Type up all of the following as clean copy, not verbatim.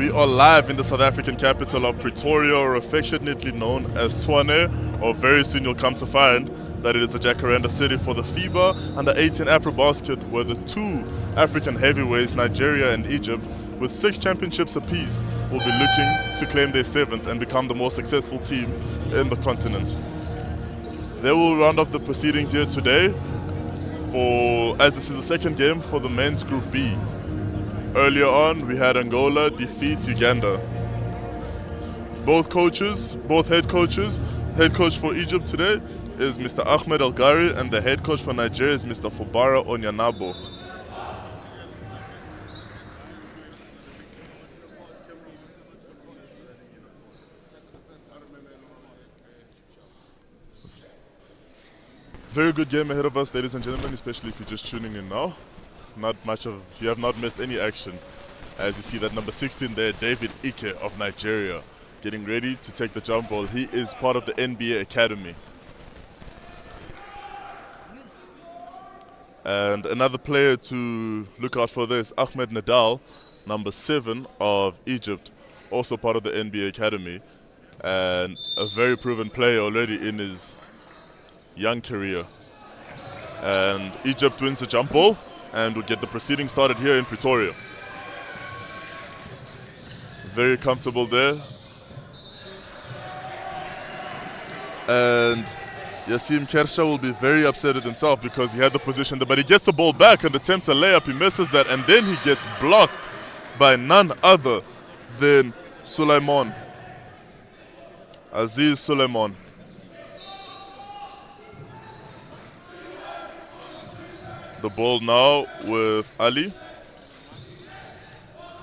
We are live in the South African capital of Pretoria, or affectionately known as Tshwane, or very soon you'll come to find that it is a Jacaranda city for the FIBA U18 AfroBasket, where the two African heavyweights, Nigeria and Egypt, with 6 championships apiece, will be looking to claim their 7th and become the most successful team in the continent. They will round up the proceedings here today, as this is the second game for the men's Group B. Earlier on, we had Angola defeat Uganda. Both head coaches for Egypt today is Mr. Ahmed Al-Ghari, and the head coach for Nigeria is Mr. Fubara Onyanabo. Very good game ahead of us, ladies and gentlemen, especially if you're just tuning in now. You have not missed any action. As you see that number 16 there, David Ike of Nigeria, getting ready to take the jump ball. He is part of the NBA Academy. And another player to look out for this, Ahmed Nadal, number 7 of Egypt, also part of the NBA Academy, and a very proven player already in his young career. And Egypt wins the jump ball and will get the proceedings started here in Pretoria. Very comfortable there. And Yassim Kersha will be very upset at himself because he had the position there, but he gets the ball back and attempts a layup. He misses that, and then he gets blocked by none other than Suleiman. Aziz Suleiman. The ball now with Ali.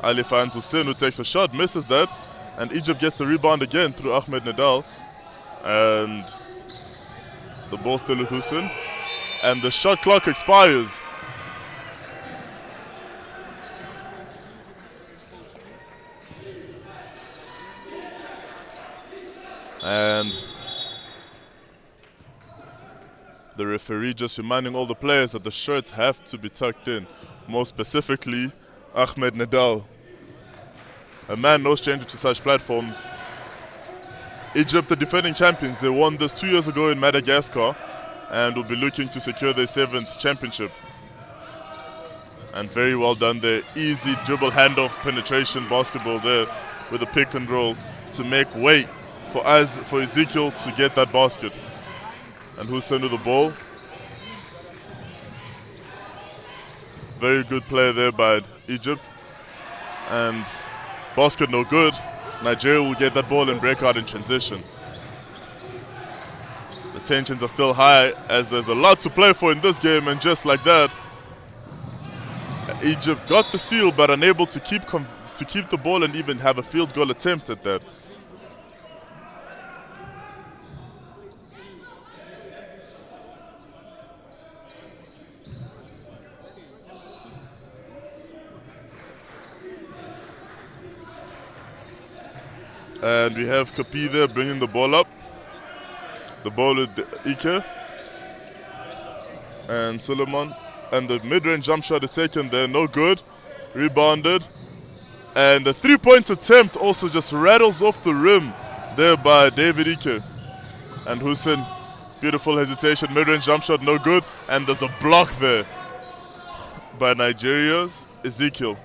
Ali finds Hussein, who takes a shot, misses that, and Egypt gets the rebound again through Ahmed Nadal. And the ball still with Hussein. And the shot clock expires. And the referee just reminding all the players that the shirts have to be tucked in. More specifically, Ahmed Nadal. A man no stranger to such platforms. Egypt, the defending champions, they won this 2 years ago in Madagascar and will be looking to secure their 7th championship. And very well done there. Easy dribble handoff penetration basketball there with a pick and roll to make way for Ezekiel to get that basket. And Hussein with the ball. Very good play there by Egypt. And basket no good. Nigeria will get that ball and break out in transition. The tensions are still high as there's a lot to play for in this game, and just like that, Egypt got the steal but unable to keep the ball and even have a field goal attempt at that. And we have Kapi there bringing the ball up. The ball with Ike and Suleiman. And the mid-range jump shot is taken there, no good. Rebounded. And the 3-point attempt also just rattles off the rim there by David Ike. And Hussein, beautiful hesitation, mid-range jump shot, no good. And there's a block there by Nigeria's Ezekiel.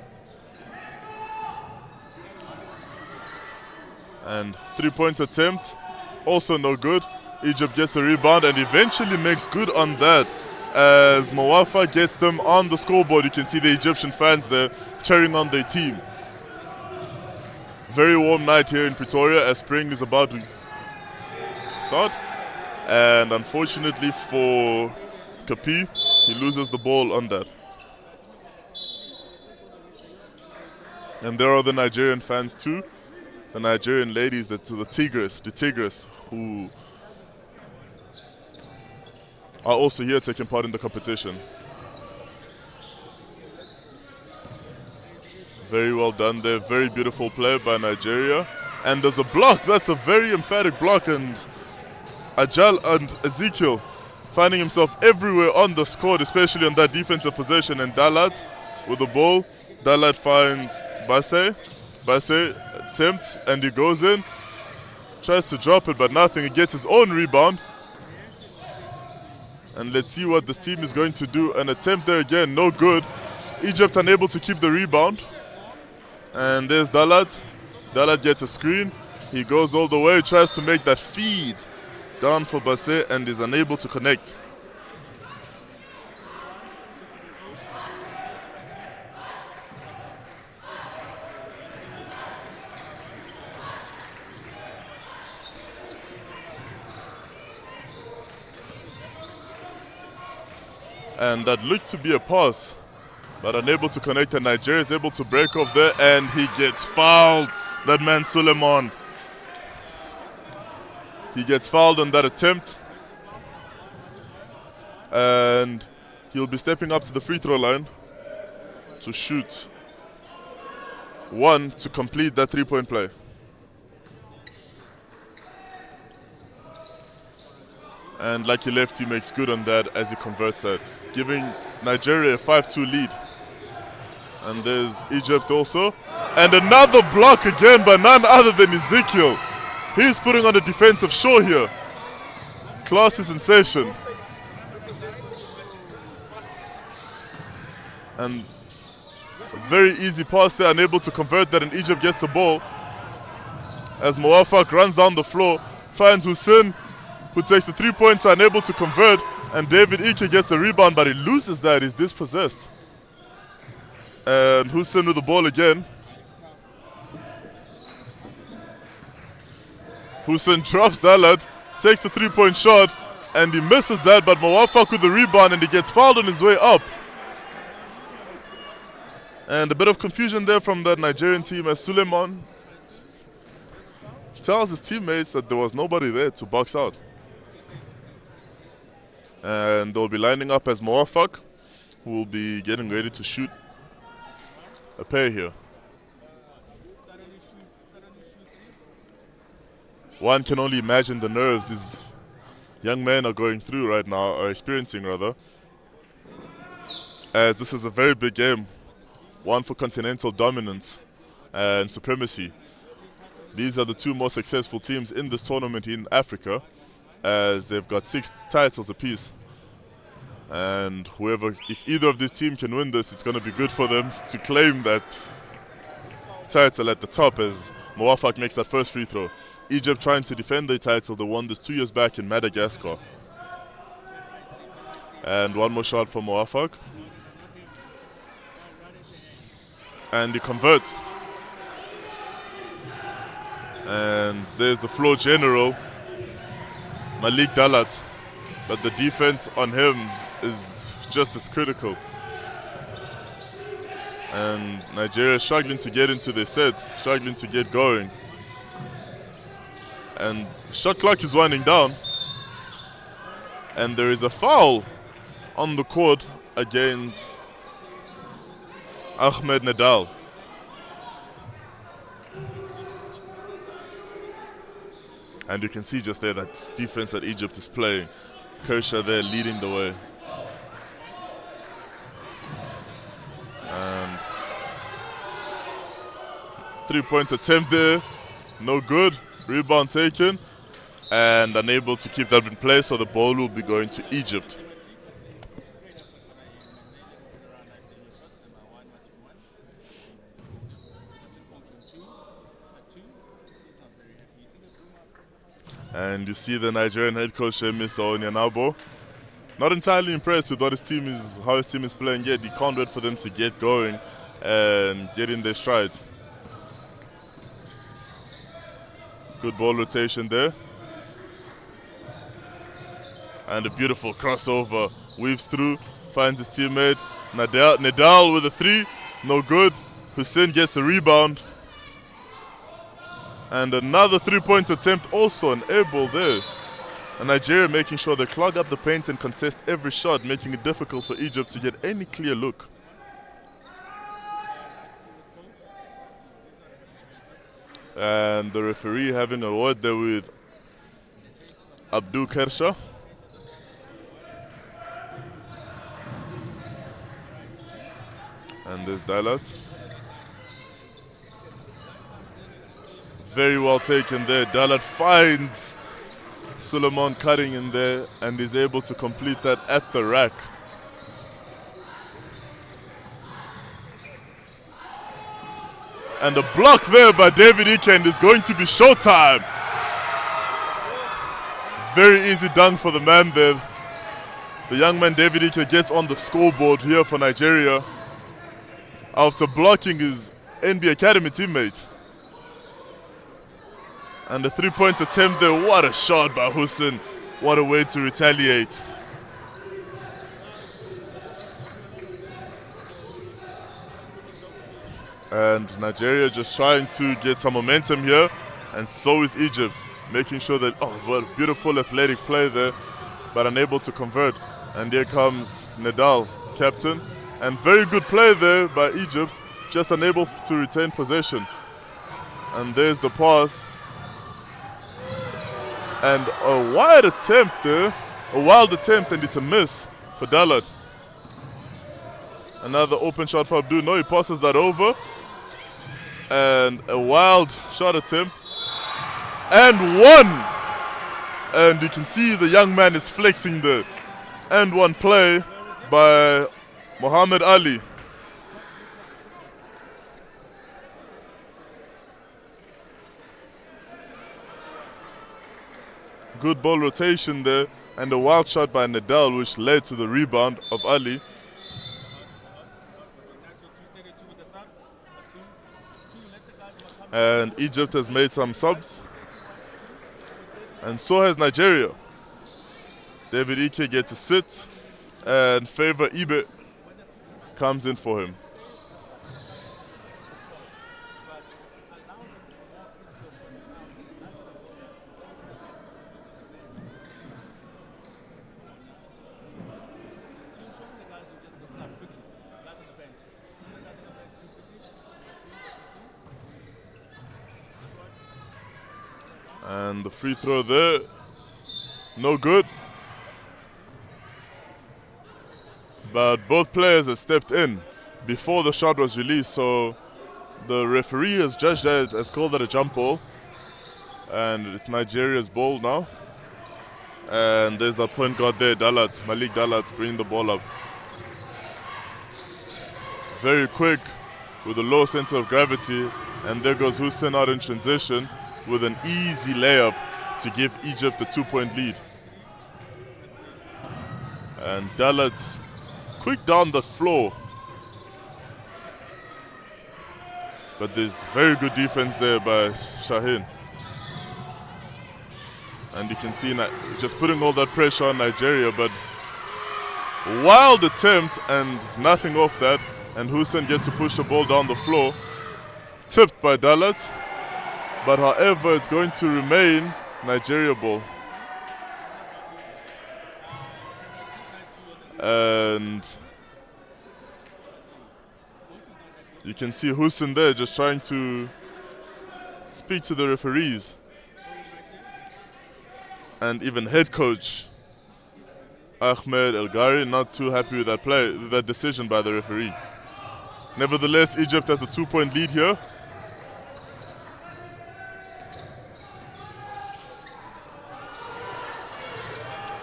And 3-point attempt, also no good. Egypt gets a rebound and eventually makes good on that as Mawafa gets them on the scoreboard. You can see the Egyptian fans there cheering on their team. Very warm night here in Pretoria as spring is about to start. And unfortunately for Kapi, he loses the ball on that. And there are the Nigerian fans too. The Nigerian ladies, the Tigres, who are also here taking part in the competition. Very well done there, very beautiful play by Nigeria. And there's a block, that's a very emphatic block, and Ajal and Ezekiel finding himself everywhere on the court, especially on that defensive possession. And Dalat with the ball, Dalat finds Basse. Basse attempts and he goes in. Tries to drop it, but nothing. He gets his own rebound. And let's see what this team is going to do. An attempt there again, no good. Egypt unable to keep the rebound. And there's Dalat. Dalat gets a screen. He goes all the way, tries to make that feed down for Basse and is unable to connect. And that looked to be a pass, but unable to connect, and Nigeria is able to break off there, and he gets fouled. That man Suleiman. He gets fouled on that attempt, and he'll be stepping up to the free throw line to shoot one to complete that three-point play. And Lucky Lefty makes good on that as he converts that, giving Nigeria a 5-2 lead. And there's Egypt also. And another block again by none other than Ezekiel. He's putting on a defensive show here. Classy sensation. And a very easy pass there, unable to convert that, and Egypt gets the ball. As Moafak runs down the floor, finds Hussein, who takes the 3 points, unable to convert, and David Ike gets the rebound, but he loses that. He's dispossessed. And Hussein with the ball again. Hussein drops Dalat, takes the 3-point shot, and he misses that, but Moafak with the rebound, and he gets fouled on his way up. And a bit of confusion there from that Nigerian team as Suleiman tells his teammates that there was nobody there to box out. And they'll be lining up as Moafak, who will be getting ready to shoot a pair here. One can only imagine the nerves these young men are going through right now, or experiencing rather, as this is a very big game, one for continental dominance and supremacy. These are the two most successful teams in this tournament in Africa, as they've got 6 titles apiece. And if either of these teams can win this, it's going to be good for them to claim that title at the top, as Moafak makes that first free throw. Egypt trying to defend their title. They won this 2 years back in Madagascar. And one more shot for Moafak. And he converts. And there's the floor general, Malik Dalat. But the defense on him is just as critical. And Nigeria struggling to get into their sets, struggling to get going. And shot clock is winding down. And there is a foul on the court against Ahmed Nadal. And you can see just there that defense that Egypt is playing. Kershaw there leading the way. And 3-point attempt there, no good. Rebound taken and unable to keep that in place, so the ball will be going to Egypt. And you see the Nigerian head coach, Mr. Onyanabo, not entirely impressed with how his team is playing yet. He can't wait for them to get going and get in their stride. Good ball rotation there. And a beautiful crossover. Weaves through, finds his teammate. Nadal with a 3, no good. Hussein gets a rebound. And another 3-point attempt, also unable there. And Nigeria making sure they clog up the paint and contest every shot, making it difficult for Egypt to get any clear look. And the referee having a word there with Abdul Kershaw. And there's Dalat. Very well taken there. Dalat finds Suleiman cutting in there and is able to complete that at the rack. And the block there by David Ike is going to be showtime. Very easy dunk for the man there. The young man David Ike gets on the scoreboard here for Nigeria after blocking his NBA Academy teammate. And the three-point attempt there, what a shot by Hussein. What a way to retaliate. And Nigeria just trying to get some momentum here, and so is Egypt, making sure that, oh, what a beautiful athletic play there, but unable to convert. And here comes Nadal, captain, and very good play there by Egypt, just unable to retain possession. And there's the pass. And a wide attempt there, a wild attempt, and it's a miss for Dalat. Another open shot for Abdul. No, he passes that over. And a wild shot attempt. And one! And you can see the young man is flexing there. And one play by Muhammad Ali. Good ball rotation there, and a wild shot by Nadal, which led to the rebound of Ali. And Egypt has made some subs, and so has Nigeria. David Ike gets a sit, and Favor Ibe comes in for him. And the free throw there, no good. But both players have stepped in before the shot was released, so the referee has judged that, has called that a jump ball. And it's Nigeria's ball now. And there's a point guard there, Dalat, Malik Dalat, bringing the ball up. Very quick with a low center of gravity. And there goes Hussein out in transition with an easy layup to give Egypt a 2-point lead. And Dalat quick down the floor. But there's very good defense there by Shaheen. And you can see just putting all that pressure on Nigeria, but wild attempt and nothing off that. And Hussein gets to push the ball down the floor. Tipped by Dalat. But however, it's going to remain Nigeria ball. And you can see Hussein there just trying to speak to the referees. And even head coach Ahmed El Ghari not too happy with that play, that decision by the referee. Nevertheless, Egypt has a 2-point lead here.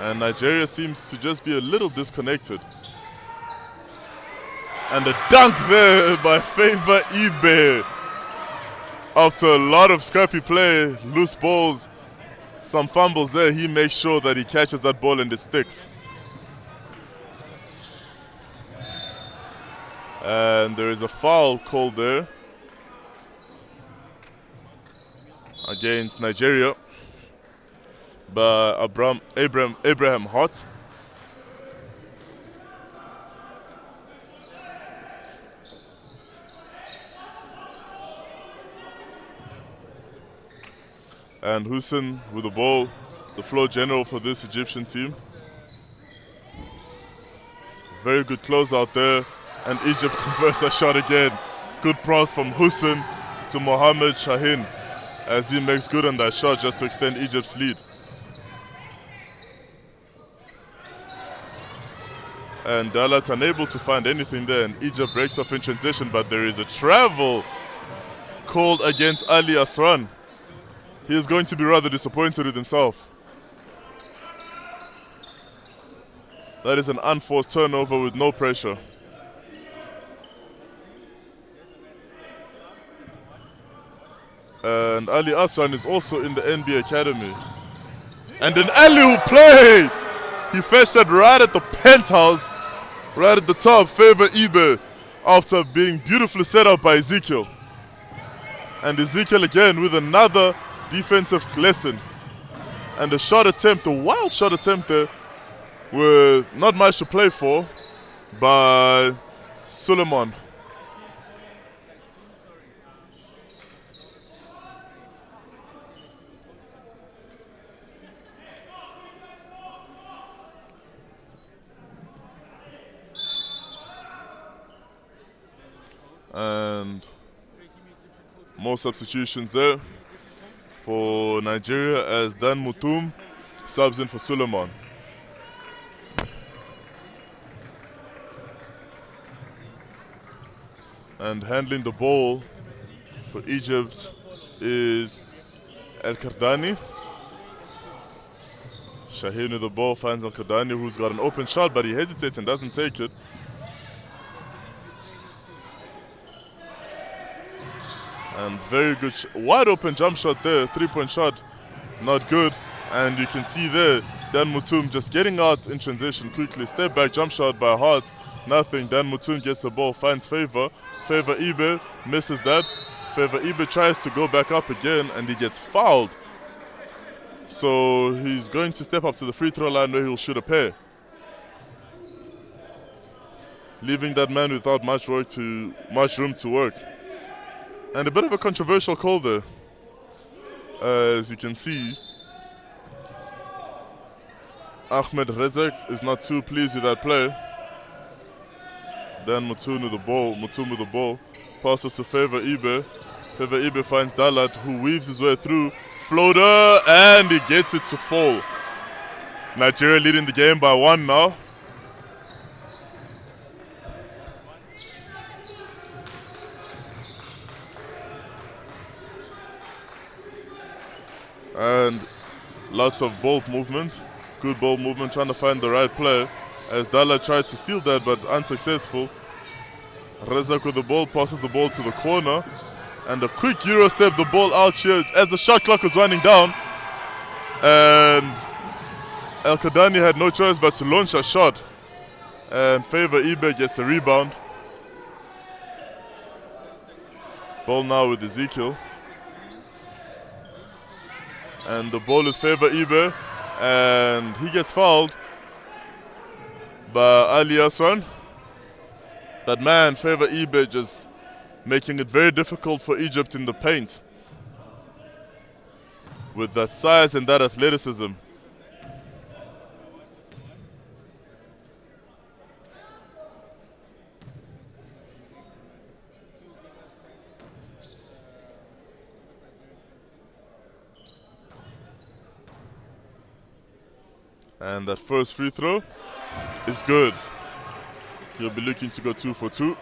And Nigeria seems to just be a little disconnected. And a dunk there by Favor Ibe. After a lot of scrappy play, loose balls, some fumbles there, he makes sure that he catches that ball and it sticks. And there is a foul called there against Nigeria by Abraham Hott. And Hussein with the ball, the floor general for this Egyptian team. Very good close out there, and Egypt converts that shot again. Good pass from Hussein to Mohammed Shaheen as he makes good on that shot just to extend Egypt's lead. And Dalat unable to find anything there, and Egypt breaks off in transition, but there is a travel called against Ali Asran. he is going to be rather disappointed with himself. That is an unforced turnover with no pressure. And Ali Asran is also in the NBA Academy. And an alley-oop play! He fetched that right at the penthouse, right at the top, FIBA U18, after being beautifully set up by Ezekiel. And Ezekiel again with another defensive lesson. And a shot attempt, a wild shot attempt there, with not much to play for, by Suleiman. And more substitutions there for Nigeria as Dan Mutum subs in for Suleiman. And handling the ball for Egypt is El Kardani. Shaheen with the ball finds El Kardani, who's got an open shot, but he hesitates and doesn't take it. And very good, wide open jump shot there, 3-point shot, not good. And you can see there, Dan Mutum just getting out in transition quickly. Step back jump shot by Hart, nothing. Dan Mutum gets the ball, finds FIBA U18, misses that. FIBA U18 tries to go back up again and he gets fouled. So he's going to step up to the free throw line where he'll shoot a pair, leaving that man without much room to work. And a bit of a controversial call there. As you can see, Ahmed Rezek is not too pleased with that play. Then Mutum with the ball, passes to FIBA U18. FIBA U18 finds Dalat, who weaves his way through. Floater, and he gets it to fall. Nigeria leading the game by 1 now. And lots of ball movement, good ball movement, trying to find the right player. As Dalla tried to steal that but unsuccessful. Rezak with the ball, passes the ball to the corner. And a quick Euro step, the ball out here as the shot clock was running down. And El Kardani had no choice but to launch a shot. And FIBA U18 gets the rebound. Ball now with Ezekiel. And the ball is FIBA U18, and he gets fouled by Ali Asran. That man, FIBA U18, just making it very difficult for Egypt in the paint with that size and that athleticism. And that first free throw is good. He'll be looking to go 2 for 2.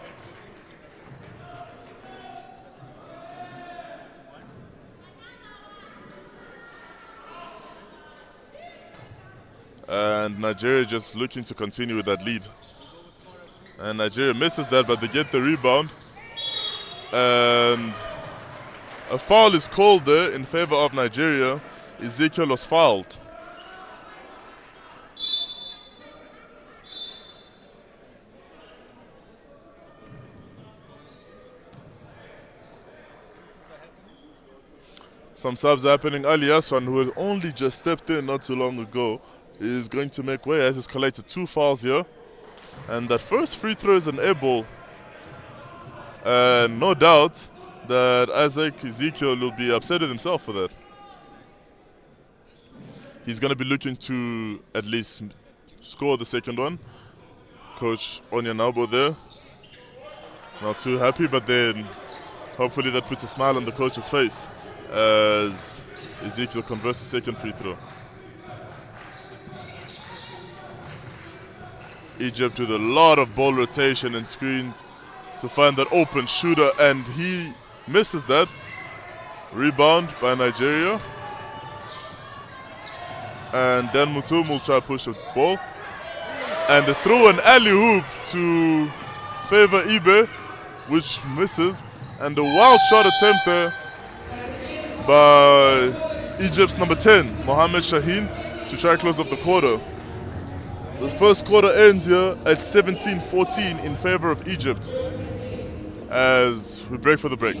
And Nigeria just looking to continue with that lead. And Nigeria misses that, but they get the rebound. And a foul is called there in favor of Nigeria. Ezekiel was fouled. Some subs happening. Ali Asran, who had only just stepped in not too long ago, is going to make way as he's collected 2 fouls here. And that first free throw is an air ball. And no doubt that Isaac Ezekiel will be upset with himself for that. He's going to be looking to at least score the second one. Coach Onyanabo there. Not too happy, but then hopefully that puts a smile on the coach's face as Ezekiel converts the second free throw. Egypt with a lot of ball rotation and screens to find that open shooter, and he misses that. Rebound by Nigeria. and Dan Mutum will try to push the ball. And they throw an alley-hoop to favor Ibe, which misses. And the wild shot attempt there by Egypt's number 10, Mohamed Shaheen, to try to close up the quarter. The first quarter ends here at 17-14 in favor of Egypt as we break for the break.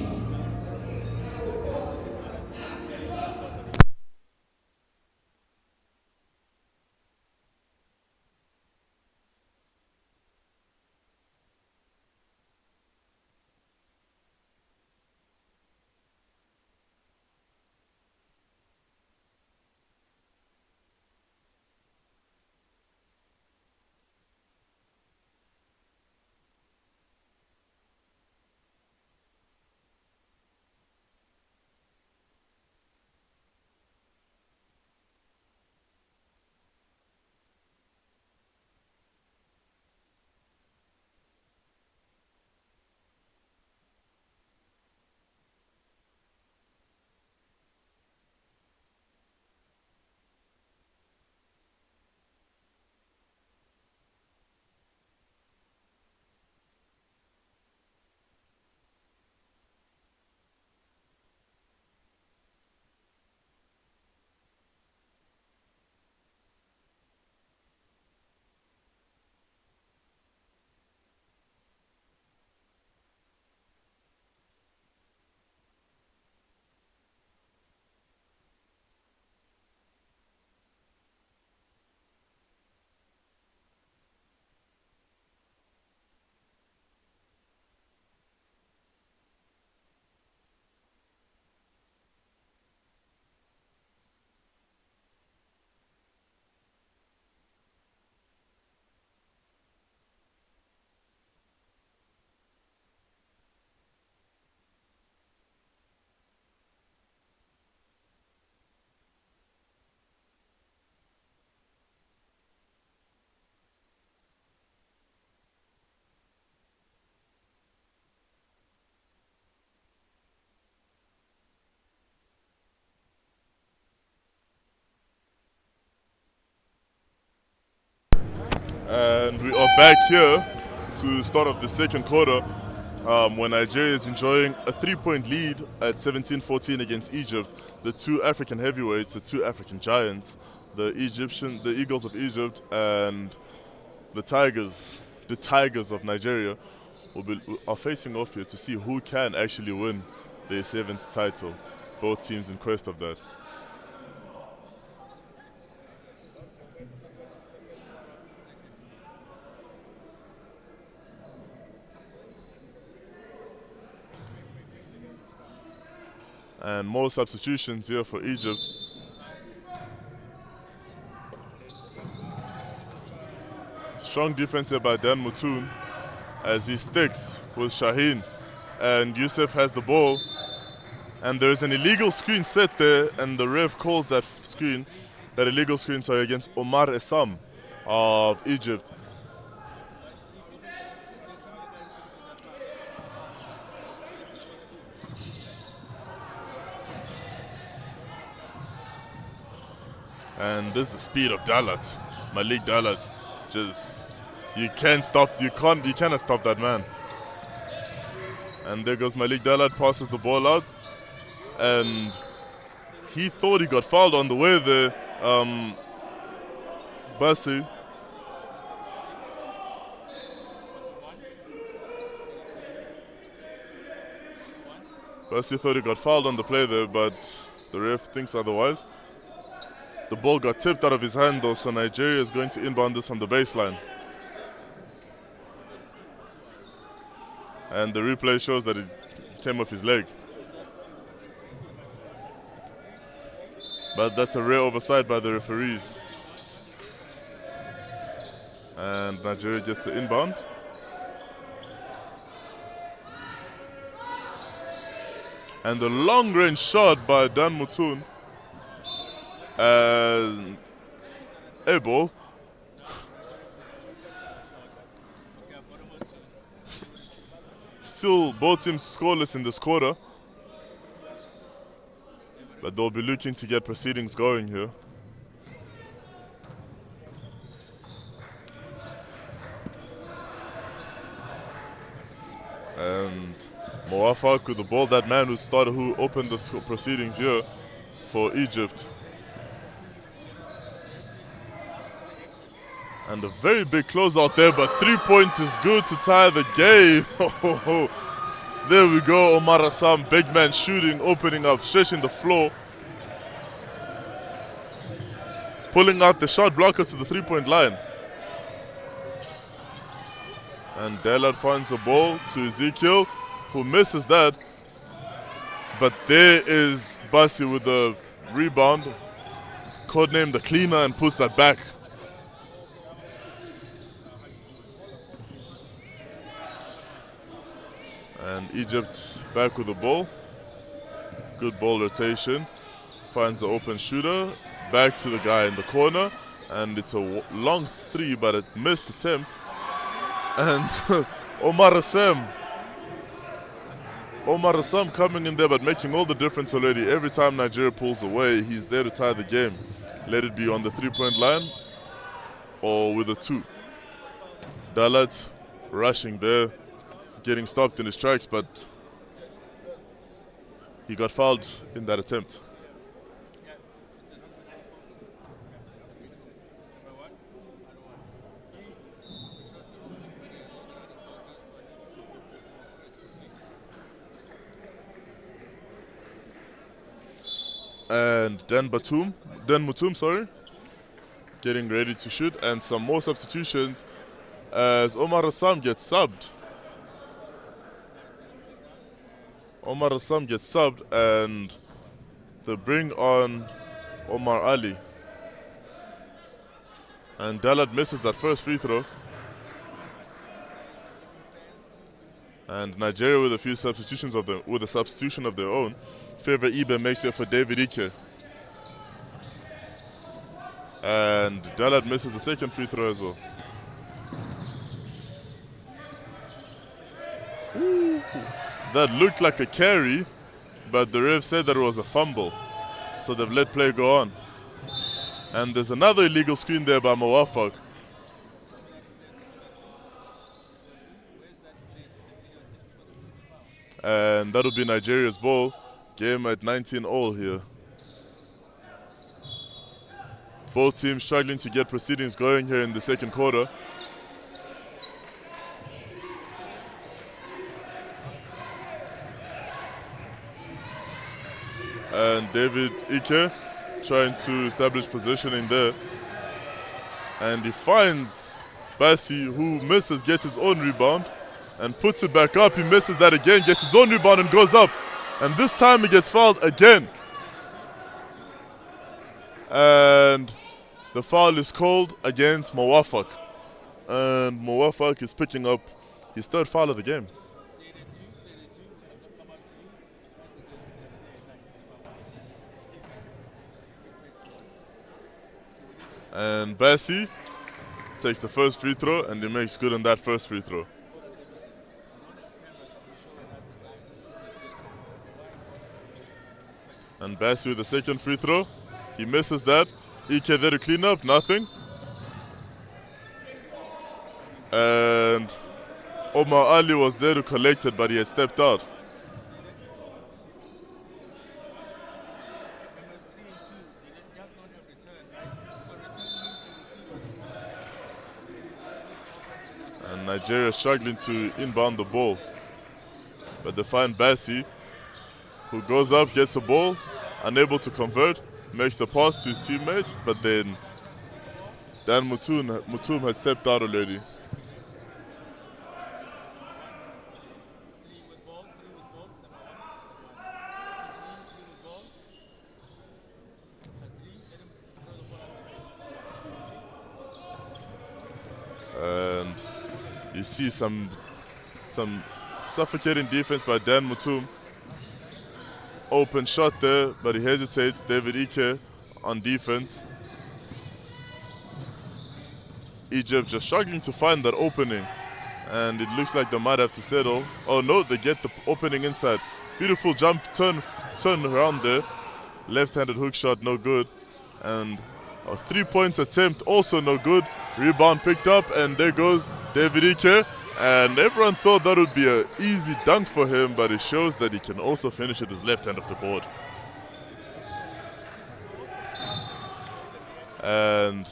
And we are back here to start off the second quarter when Nigeria is enjoying a 3-point lead at 17-14 against Egypt. The two African heavyweights, the two African giants, the Eagles of Egypt and the Tigers of Nigeria are facing off here to see who can actually win their 7th title. Both teams in quest of that. And more substitutions here for Egypt. Strong defense here by Dan Mutum as he sticks with Shaheen. And Youssef has the ball. And there's an illegal screen set there, and the ref calls that illegal screen, against Omar Essam of Egypt. And this is the speed of Dalat, Malik Dalat. You cannot stop that man. And there goes Malik Dalat, passes the ball out. And he thought he got fouled on the way there, Bassi. Bassi thought he got fouled on the play there, but the ref thinks otherwise. The ball got tipped out of his hand though, so Nigeria is going to inbound this from the baseline. And the replay shows that it came off his leg. But that's a rare oversight by the referees. And Nigeria gets the inbound. And the long range shot by Dan Mutum. And a ball. Still both teams scoreless in this quarter. But they'll be looking to get proceedings going here. And Moafak with the ball, that man who opened the proceedings here for Egypt. And a very big closeout there, but 3 points is good to tie the game. There we go, Omar Assam, big man shooting, opening up, stretching the floor. Pulling out the shot blockers to the 3-point line. And Delad finds the ball to Ezekiel, who misses that. But there is Basi with the rebound, codenamed the cleaner, and puts that back. And Egypt back with the ball. Good ball rotation. Finds the open shooter. Back to the guy in the corner. And it's a long three, but a missed attempt. And Omar Assam coming in there, but making all the difference already. Every time Nigeria pulls away, he's there to tie the game. Let it be on the 3-point line or with a 2. Dalat rushing there, getting stopped in his tracks, but he got fouled in that attempt. And Dan Mutum, getting ready to shoot, and some more substitutions as Omar Assam gets subbed. And they bring on Omar Ali. And Dalat misses that first free throw. And Nigeria with a few substitutions with a substitution of their own. Favor Ibe makes it for David Ike. And Dalat misses the second free throw as well. Ooh. That looked like a carry, but the ref said that it was a fumble. So they've let play go on. And there's another illegal screen there by Moafak. And that'll be Nigeria's ball. Game at 19-all here. Both teams struggling to get proceedings going here in the second quarter. And David Ike trying to establish positioning there. And he finds Basi, who misses, gets his own rebound and puts it back up. He misses that again, gets his own rebound and goes up. And this time he gets fouled again. And the foul is called against Moafak. And Moafak is picking up his third foul of the game. And Basi takes the first free throw and he makes good on that first free throw. And Basi with the second free throw. He misses that. Ike there to clean up, nothing. And Omar Ali was there to collect it, but he had stepped out. And Nigeria struggling to inbound the ball. But they find Basi, who goes up, gets the ball, unable to convert, makes the pass to his teammate, but then Dan Mutum had stepped out already. And you see some suffocating defense by Dan Mutum. Open shot there, but he hesitates. David Ike on defense. Egypt just struggling to find that opening. And it looks like they might have to settle. Oh no, they get the opening inside. Beautiful jump, turn around there. Left-handed hook shot, no good. And a 3-point attempt, also no good. Rebound picked up, and there goes David Ike. And everyone thought that would be an easy dunk for him, but it shows that he can also finish with his left hand of the board. And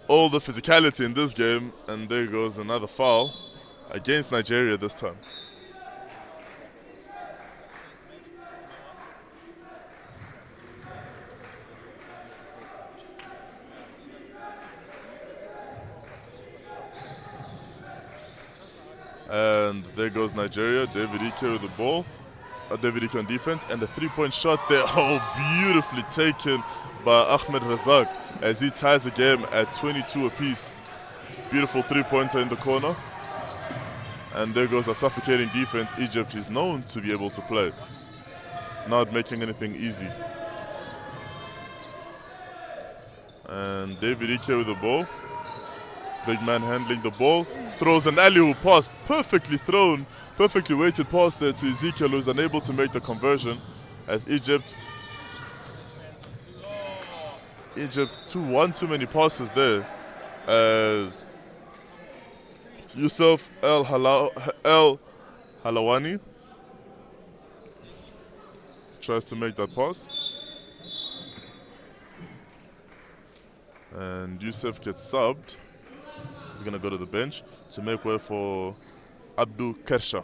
all the physicality in this game, and there goes another foul against Nigeria this time. And there goes Nigeria, David Ike with the ball. David Ike on defense, and the three-point shot there, oh, beautifully taken by Ahmed Razak as he ties the game at 22 apiece. Beautiful three-pointer in the corner. And there goes a suffocating defense Egypt is known to be able to play. Not making anything easy. And David Ike with the ball. Big man handling the ball. Throws an alley-oop pass, perfectly thrown, perfectly weighted pass there to Ezekiel, who's unable to make the conversion as Egypt one too many passes there as Yusuf El Halawani tries to make that pass. And Yusuf gets subbed. He's going to go to the bench to make way for Abdul Kersha.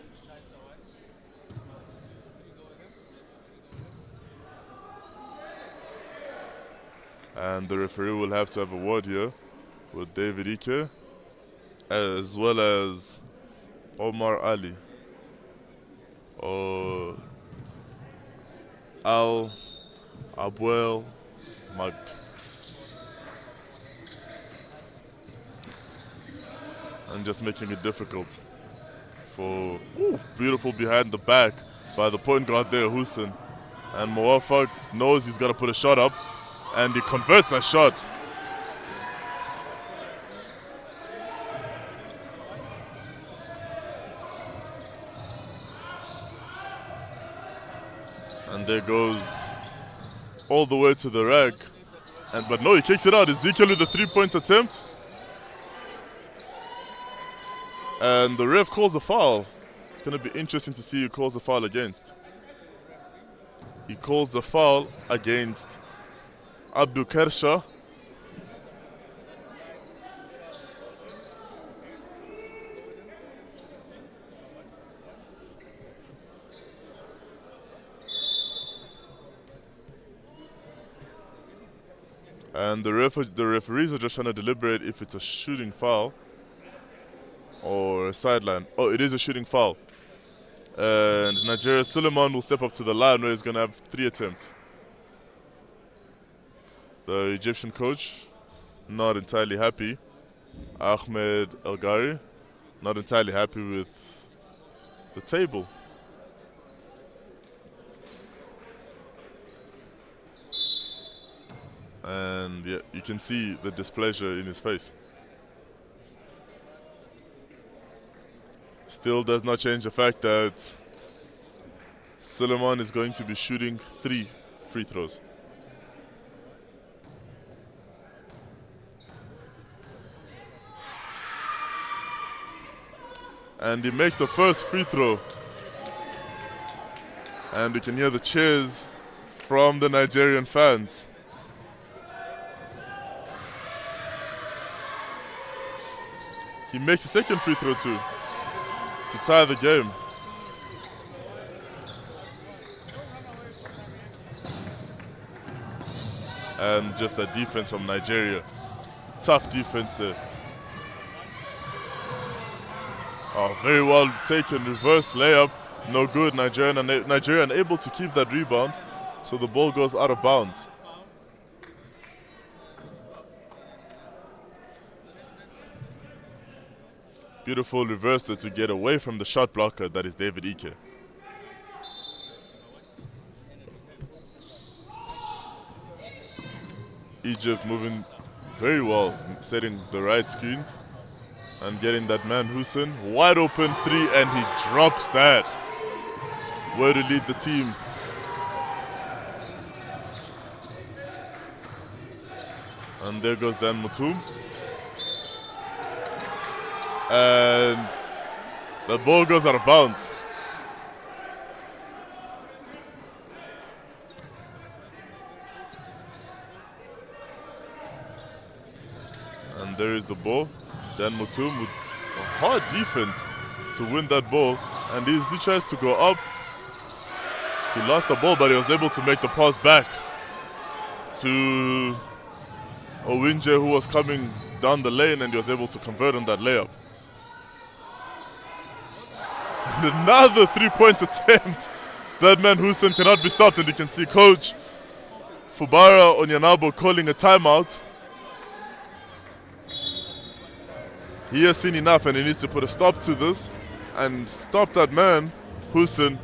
And the referee will have to have a word here with David Ike as well as Omar Ali or Al Abuel Magd. And just making it difficult for beautiful behind the back by the point guard there, Hussein. And Muwafaq knows he's got to put a shot up, and he converts that shot. And there goes all the way to the rack. But no, he kicks it out. Ezekiel with the three-point attempt. And the ref calls a foul. It's going to be interesting to see who calls the foul against. He calls the foul against Abdul Kersha. And the referees are just trying to deliberate if it's a shooting foul or a sideline. Oh, it is a shooting foul. And Nigeria, Suleiman will step up to the line where he's going to have 3 attempts. The Egyptian coach, not entirely happy. Ahmed El Ghari, not entirely happy with the table. And yeah, you can see the displeasure in his face. Still does not change the fact that Suleiman is going to be shooting 3 free throws. And he makes the first free throw. And we can hear the cheers from the Nigerian fans. He makes the second free throw too, to tie the game. And just a defense from Nigeria. Tough defense there. Oh, very well taken, reverse layup, no good. Nigeria unable to keep that rebound, so the ball goes out of bounds. Beautiful reversal to get away from the shot blocker that is David Ike. Egypt moving very well, setting the right screens and getting that man Hussein wide open 3, and he drops that. Way to lead the team. And there goes Dan Mutum. And the ball goes out of bounds. And there is the ball. Dan Mutum with a hard defense to win that ball. And he tries to go up. He lost the ball, but he was able to make the pass back to Owinje, who was coming down the lane, and he was able to convert on that layup. And another three-point attempt. That man Hussein cannot be stopped, and you can see Coach Fubara Onyanabo calling a timeout. He has seen enough, and he needs to put a stop to this and stop that man Hussein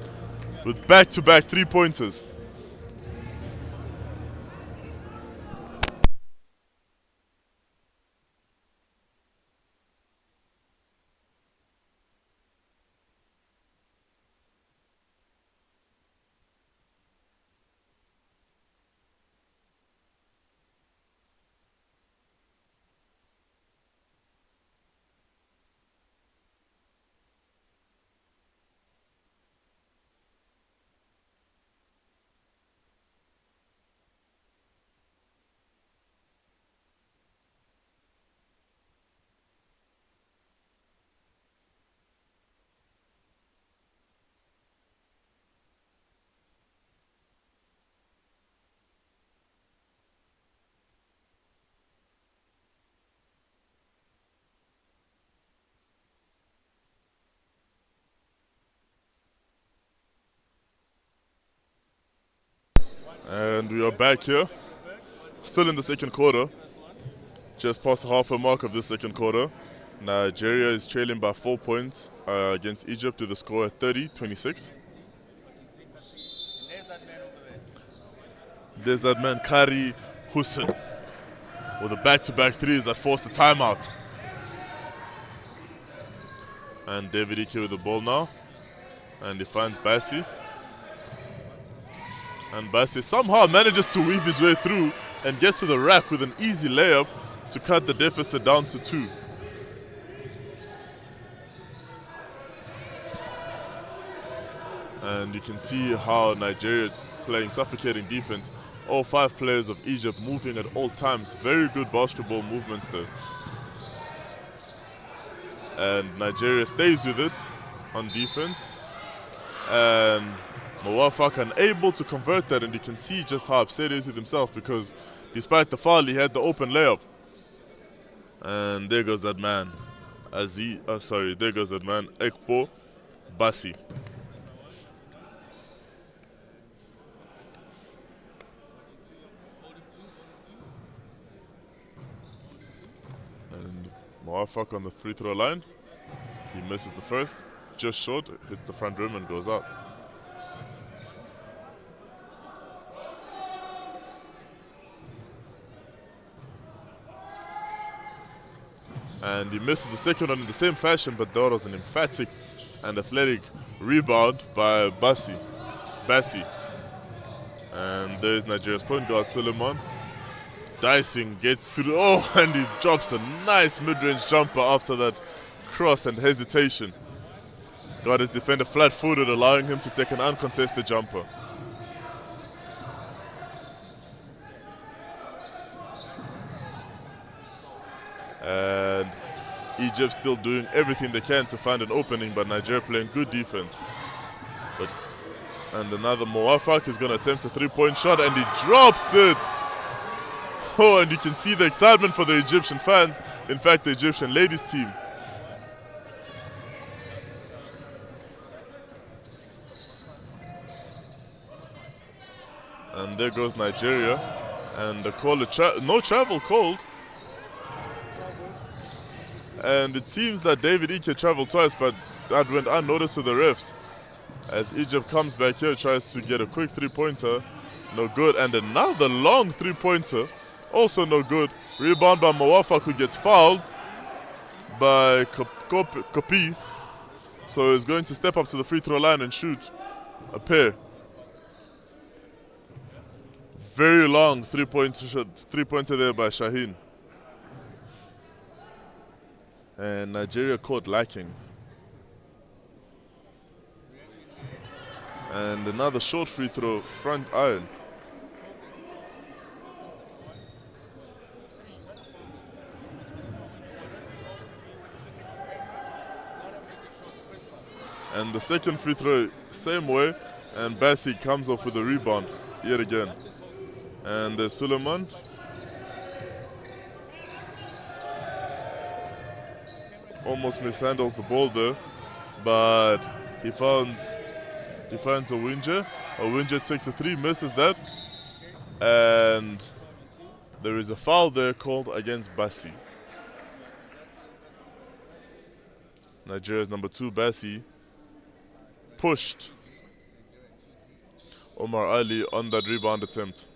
with back-to-back three-pointers. And we are back here, still in the second quarter, just past the halfway mark of the second quarter. Nigeria is trailing by 4 points against Egypt with the score at 30-26. There's that man Kari Hussein with the back-to-back threes that forced the timeout. And David Ike with the ball now, and he finds Bassi. And Bassi somehow manages to weave his way through and gets to the rack with an easy layup to cut the deficit down to 2. And you can see how Nigeria playing suffocating defense. All 5 players of Egypt moving at all times. Very good basketball movements there. And Nigeria stays with it on defense. And Mawafak unable to convert that, and you can see just how upset he is with himself, because despite the foul, he had the open layup. And there goes that man, there goes that man, Ekpo Bassi. And Mawafak on the free throw line. He misses the first, just short, hits the front rim and goes out. And he misses the second one in the same fashion, but that was an emphatic and athletic rebound by Bassi. And there's Nigeria's point guard, Suleiman. Dicing, gets through, and he drops a nice mid-range jumper after that cross and hesitation. Got his defender flat-footed, allowing him to take an uncontested jumper. And Egypt still doing everything they can to find an opening, but Nigeria playing good defense. And another Mawafak is going to attempt a three-point shot, and he drops it. And you can see the excitement for the Egyptian fans. In fact, the Egyptian ladies team. And there goes Nigeria. And the call, no travel called. And it seems that David Ike traveled twice, but that went unnoticed to the refs. As Egypt comes back here, tries to get a quick three-pointer. No good. And another long three-pointer. Also no good. Rebound by Mawafak, who gets fouled by Kopi. So he's going to step up to the free throw line and shoot a pair. Very long three-pointer there by Shaheen. And Nigeria caught lacking. And another short free throw, front iron. And the second free throw, same way, and Bassi comes off with a rebound yet again. And there's Suleiman. Almost mishandles the ball there, but he finds Owinje. Owinje takes a three, misses that, and there is a foul there called against Bassi. Nigeria's number 2, Bassi, pushed Omar Ali on that rebound attempt.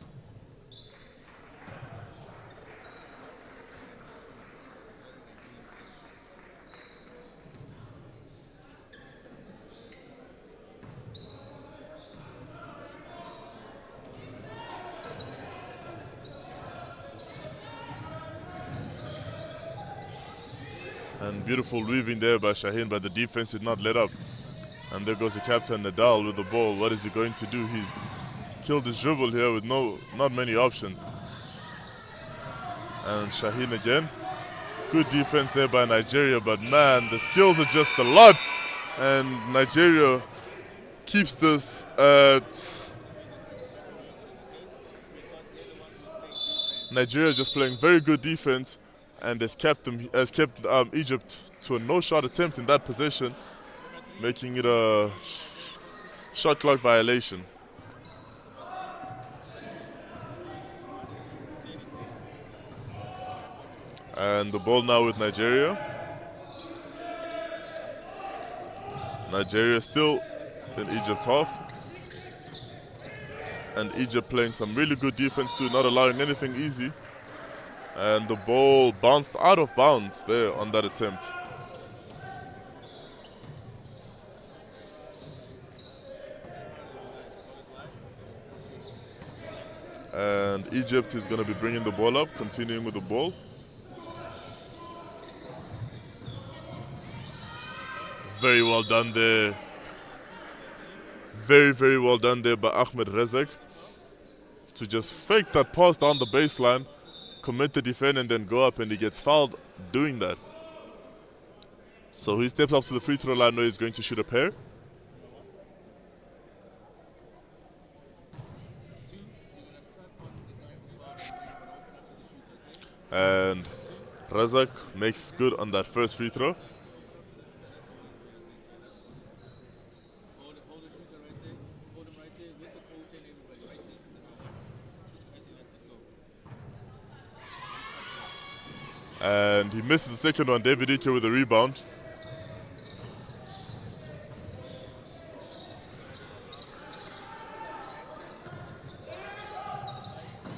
And beautiful weaving there by Shaheen, but the defense did not let up. And there goes the captain, Nadal, with the ball. What is he going to do? He's killed his dribble here with not many options. And Shaheen again. Good defense there by Nigeria, but man, the skills are just a lot. And Nigeria keeps this at... Nigeria just playing very good defense, and has kept Egypt to a no-shot attempt in that possession, making it a shot clock violation. And the ball now with Nigeria. Nigeria still in Egypt's half. And Egypt playing some really good defense too, not allowing anything easy. And the ball bounced out of bounds there on that attempt. And Egypt is going to be bringing the ball up, continuing with the ball. Very well done there. Very, very well done there by Ahmed Rezek to just fake that pass down the baseline, commit the defend, and then go up, and he gets fouled doing that. So he steps up to the free throw line where he's going to shoot a pair. And Razak makes good on that first free throw. And he misses the second one. David Ike with a rebound.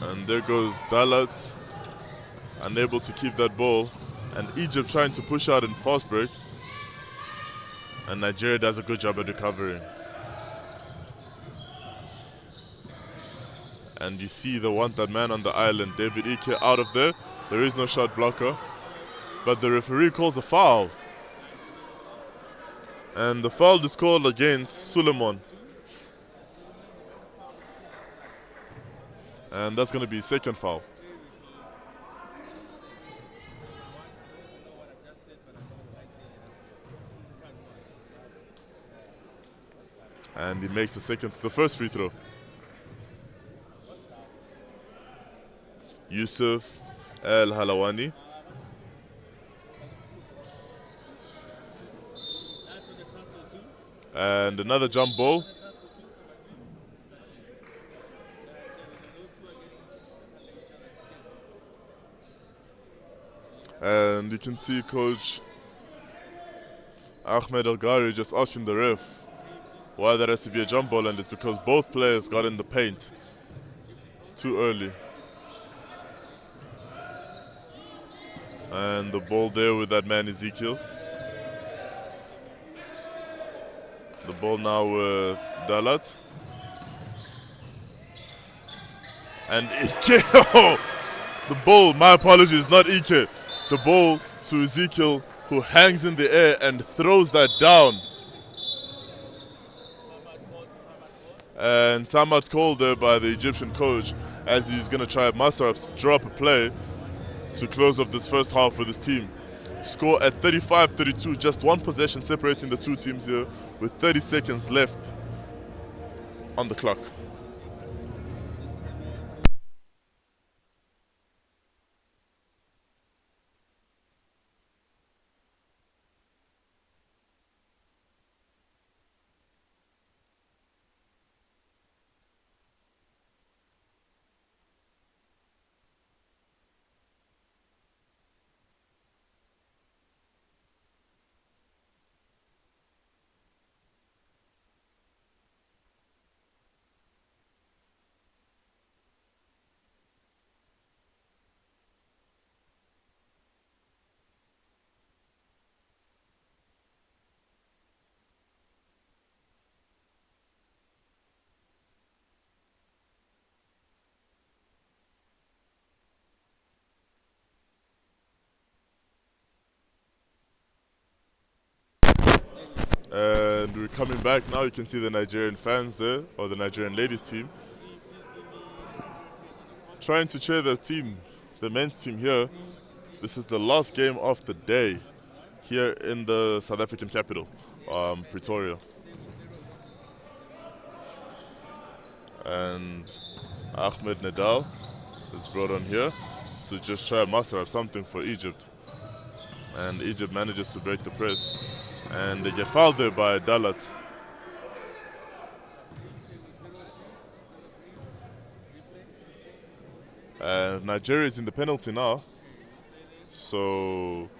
And there goes Dalat, unable to keep that ball. And Egypt trying to push out in fast break. And Nigeria does a good job at recovering. And you see the wanted man on the island, David Ike, out of there. There is no shot blocker, but the referee calls a foul. And the foul is called against Suleiman. And that's going to be second foul. And he makes the first free throw. Yusuf El Halawani. And another jump ball. And you can see Coach Ahmed El Ghari just asking the ref why there has to be a jump ball, and it's because both players got in the paint too early. And the ball there with that man Ezekiel. The ball now with Dalat. And Ike. The ball, my apologies, not Ike. The ball to Ezekiel, who hangs in the air and throws that down. And timeout called there by the Egyptian coach as he's going to try Masaraf's drop a play to close off this first half with his team. Score at 35-32, just one possession separating the two teams here with 30 seconds left on the clock. And we're coming back now. You can see the Nigerian fans there, or the Nigerian ladies team, trying to cheer their team, the men's team here. This is the last game of the day here in the South African capital, Pretoria. And Ahmed Nadal is brought on here to just try and muster up something for Egypt. And Egypt manages to break the press. And they get fouled there by Dalat. And Nigeria is in the penalty now. So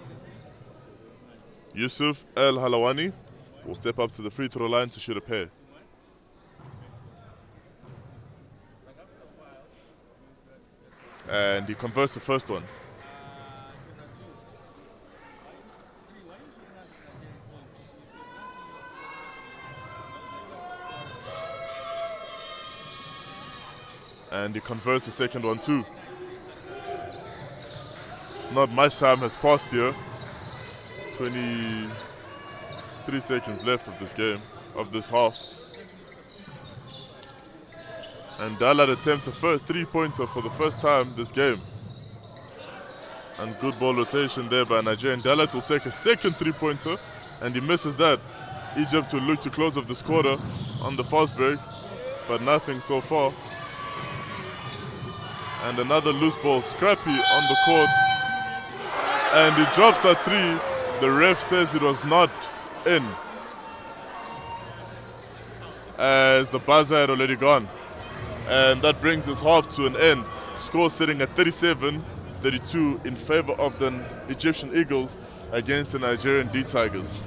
Yusuf El Halawani will step up to the free throw line to shoot a pair. And he converts the first one. And he converts the second one too. Not much time has passed here. 23 seconds left of this game, of this half. And Dalat attempts a first three-pointer for the first time this game. And good ball rotation there by Nigeria. Dalat will take a second three-pointer, and he misses that. Egypt will look to close off this quarter on the fast break, but nothing so far. And another loose ball, Scrappy on the court. And he drops that three. The ref says it was not in, as the buzzer had already gone. And that brings this half to an end. Score sitting at 37-32 in favor of the Egyptian Eagles against the Nigerian D-Tigers.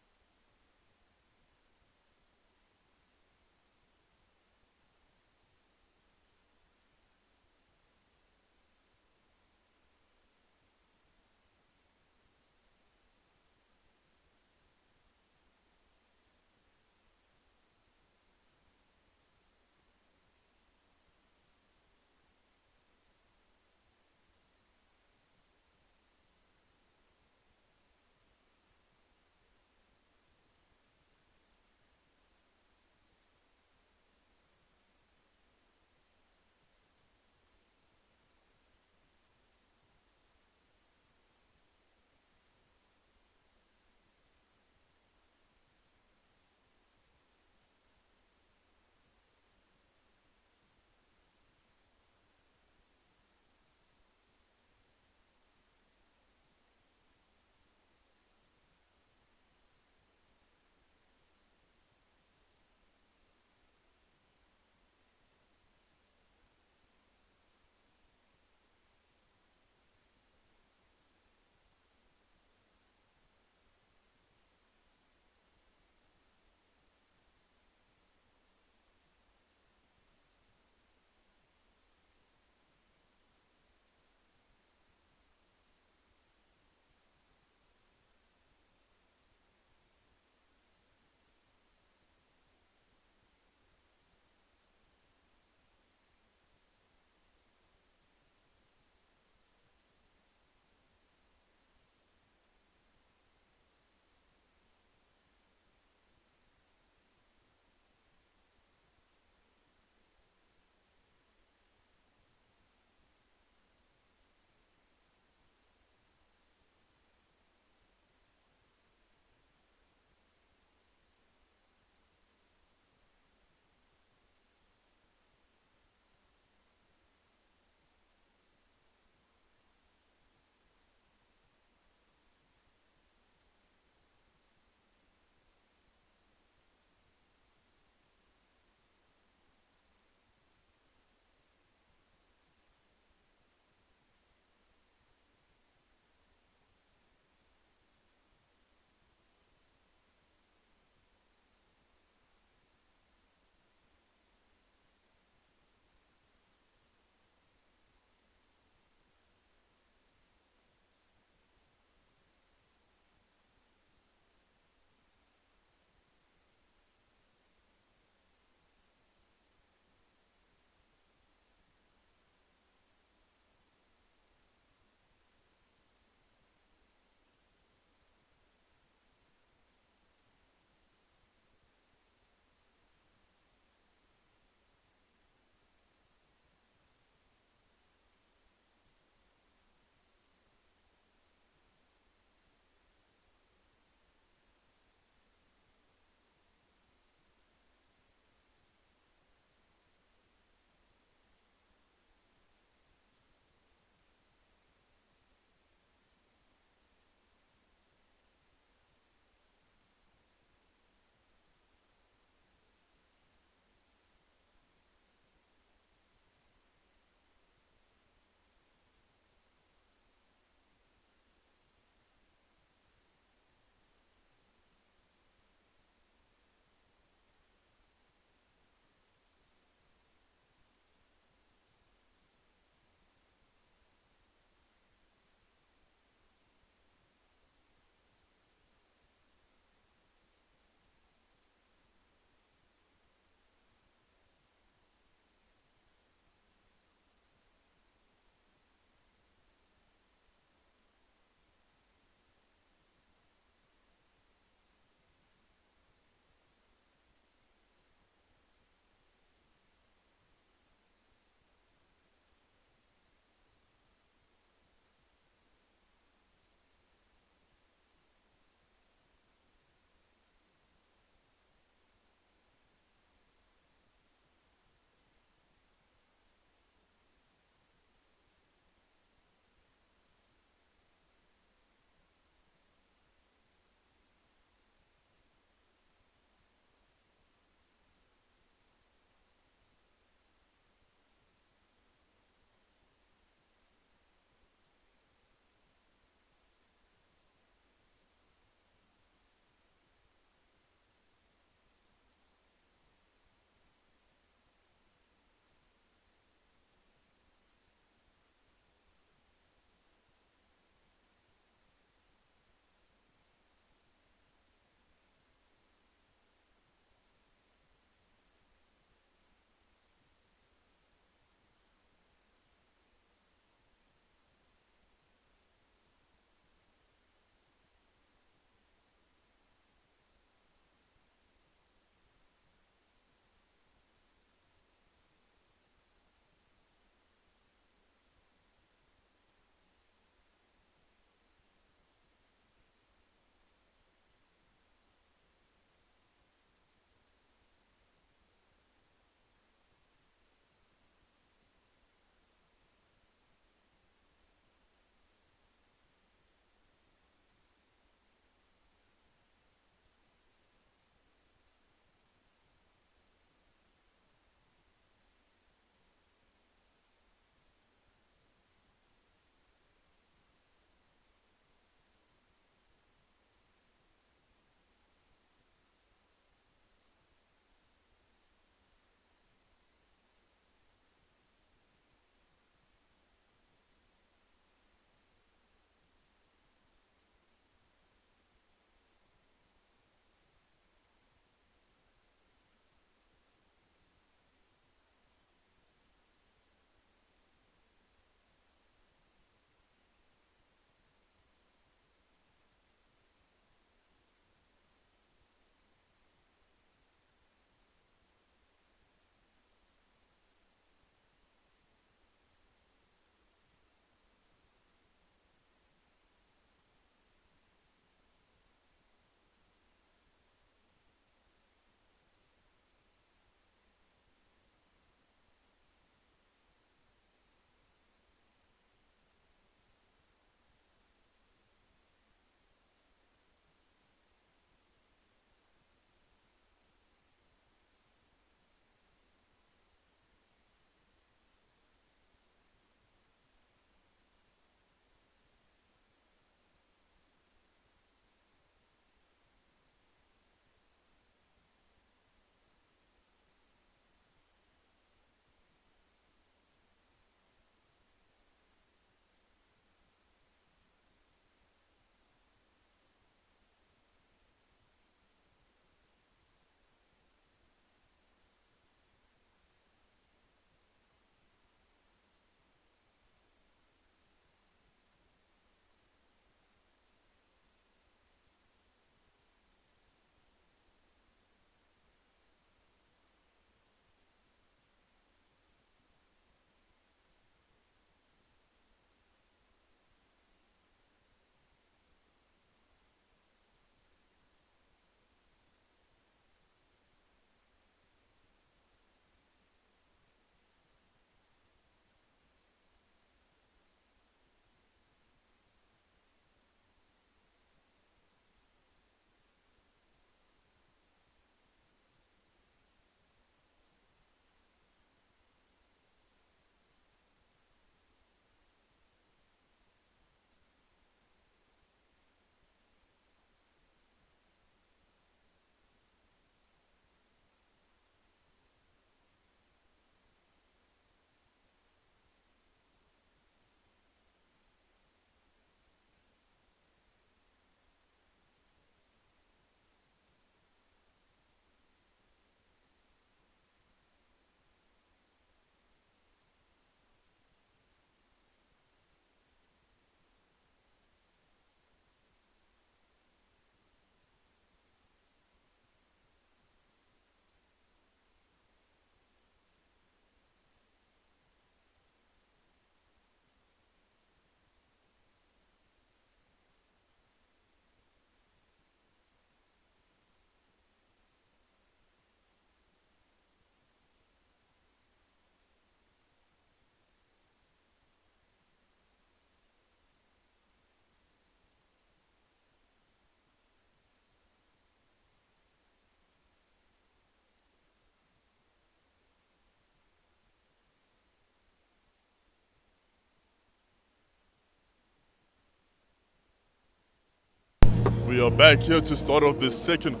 We are back here to start off the second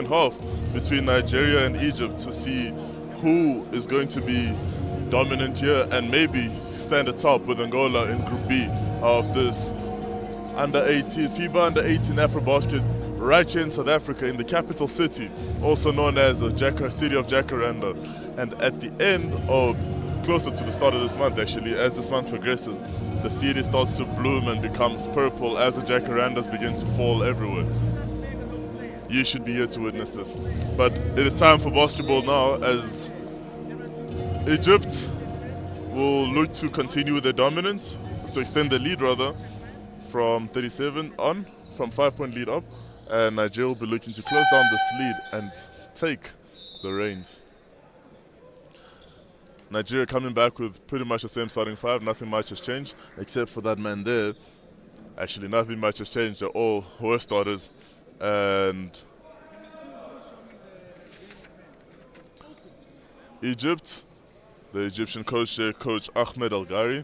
half between Nigeria and Egypt to see who is going to be dominant here and maybe stand atop with Angola in Group B of this FIBA Under 18 AfroBasket right here in South Africa in the capital city, also known as the city of Jacaranda. And at the end of, closer to the start of this month actually, as this month progresses, the city starts to bloom and becomes purple as the jacarandas begin to fall everywhere. You should be here to witness this. But it is time for basketball now, as Egypt will look to continue their dominance, to extend the lead rather, from 37 on, from 5-point lead up, and Nigeria will be looking to close down this lead and take the reins. Nigeria coming back with pretty much the same starting five. Nothing much has changed except for that man there. Actually, nothing much has changed. They're all were starters. And Egypt, the Egyptian coach there, Coach Ahmed Al-Ghari,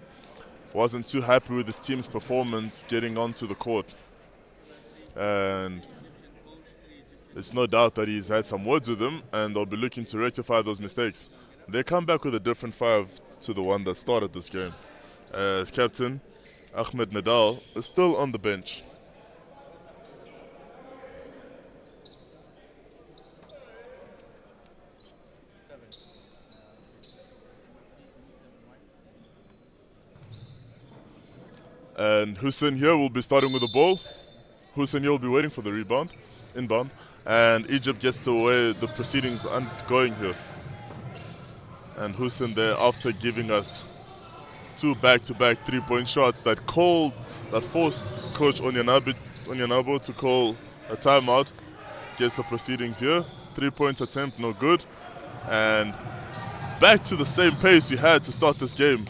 wasn't too happy with his team's performance getting onto the court. And there's no doubt that he's had some words with them, and they'll be looking to rectify those mistakes. They come back with a different five to the one that started this game, as captain Ahmed Nadal is still on the bench. And Hussein here will be starting with the ball. Hussein here will be waiting for the inbound, and Egypt gets to away the proceedings ongoing here. And Hussein there, after giving us two back-to-back three-point shots that forced Coach Onyanabo to call a timeout, gets the proceedings here. 3-point attempt, no good. And back to the same pace we had to start this game.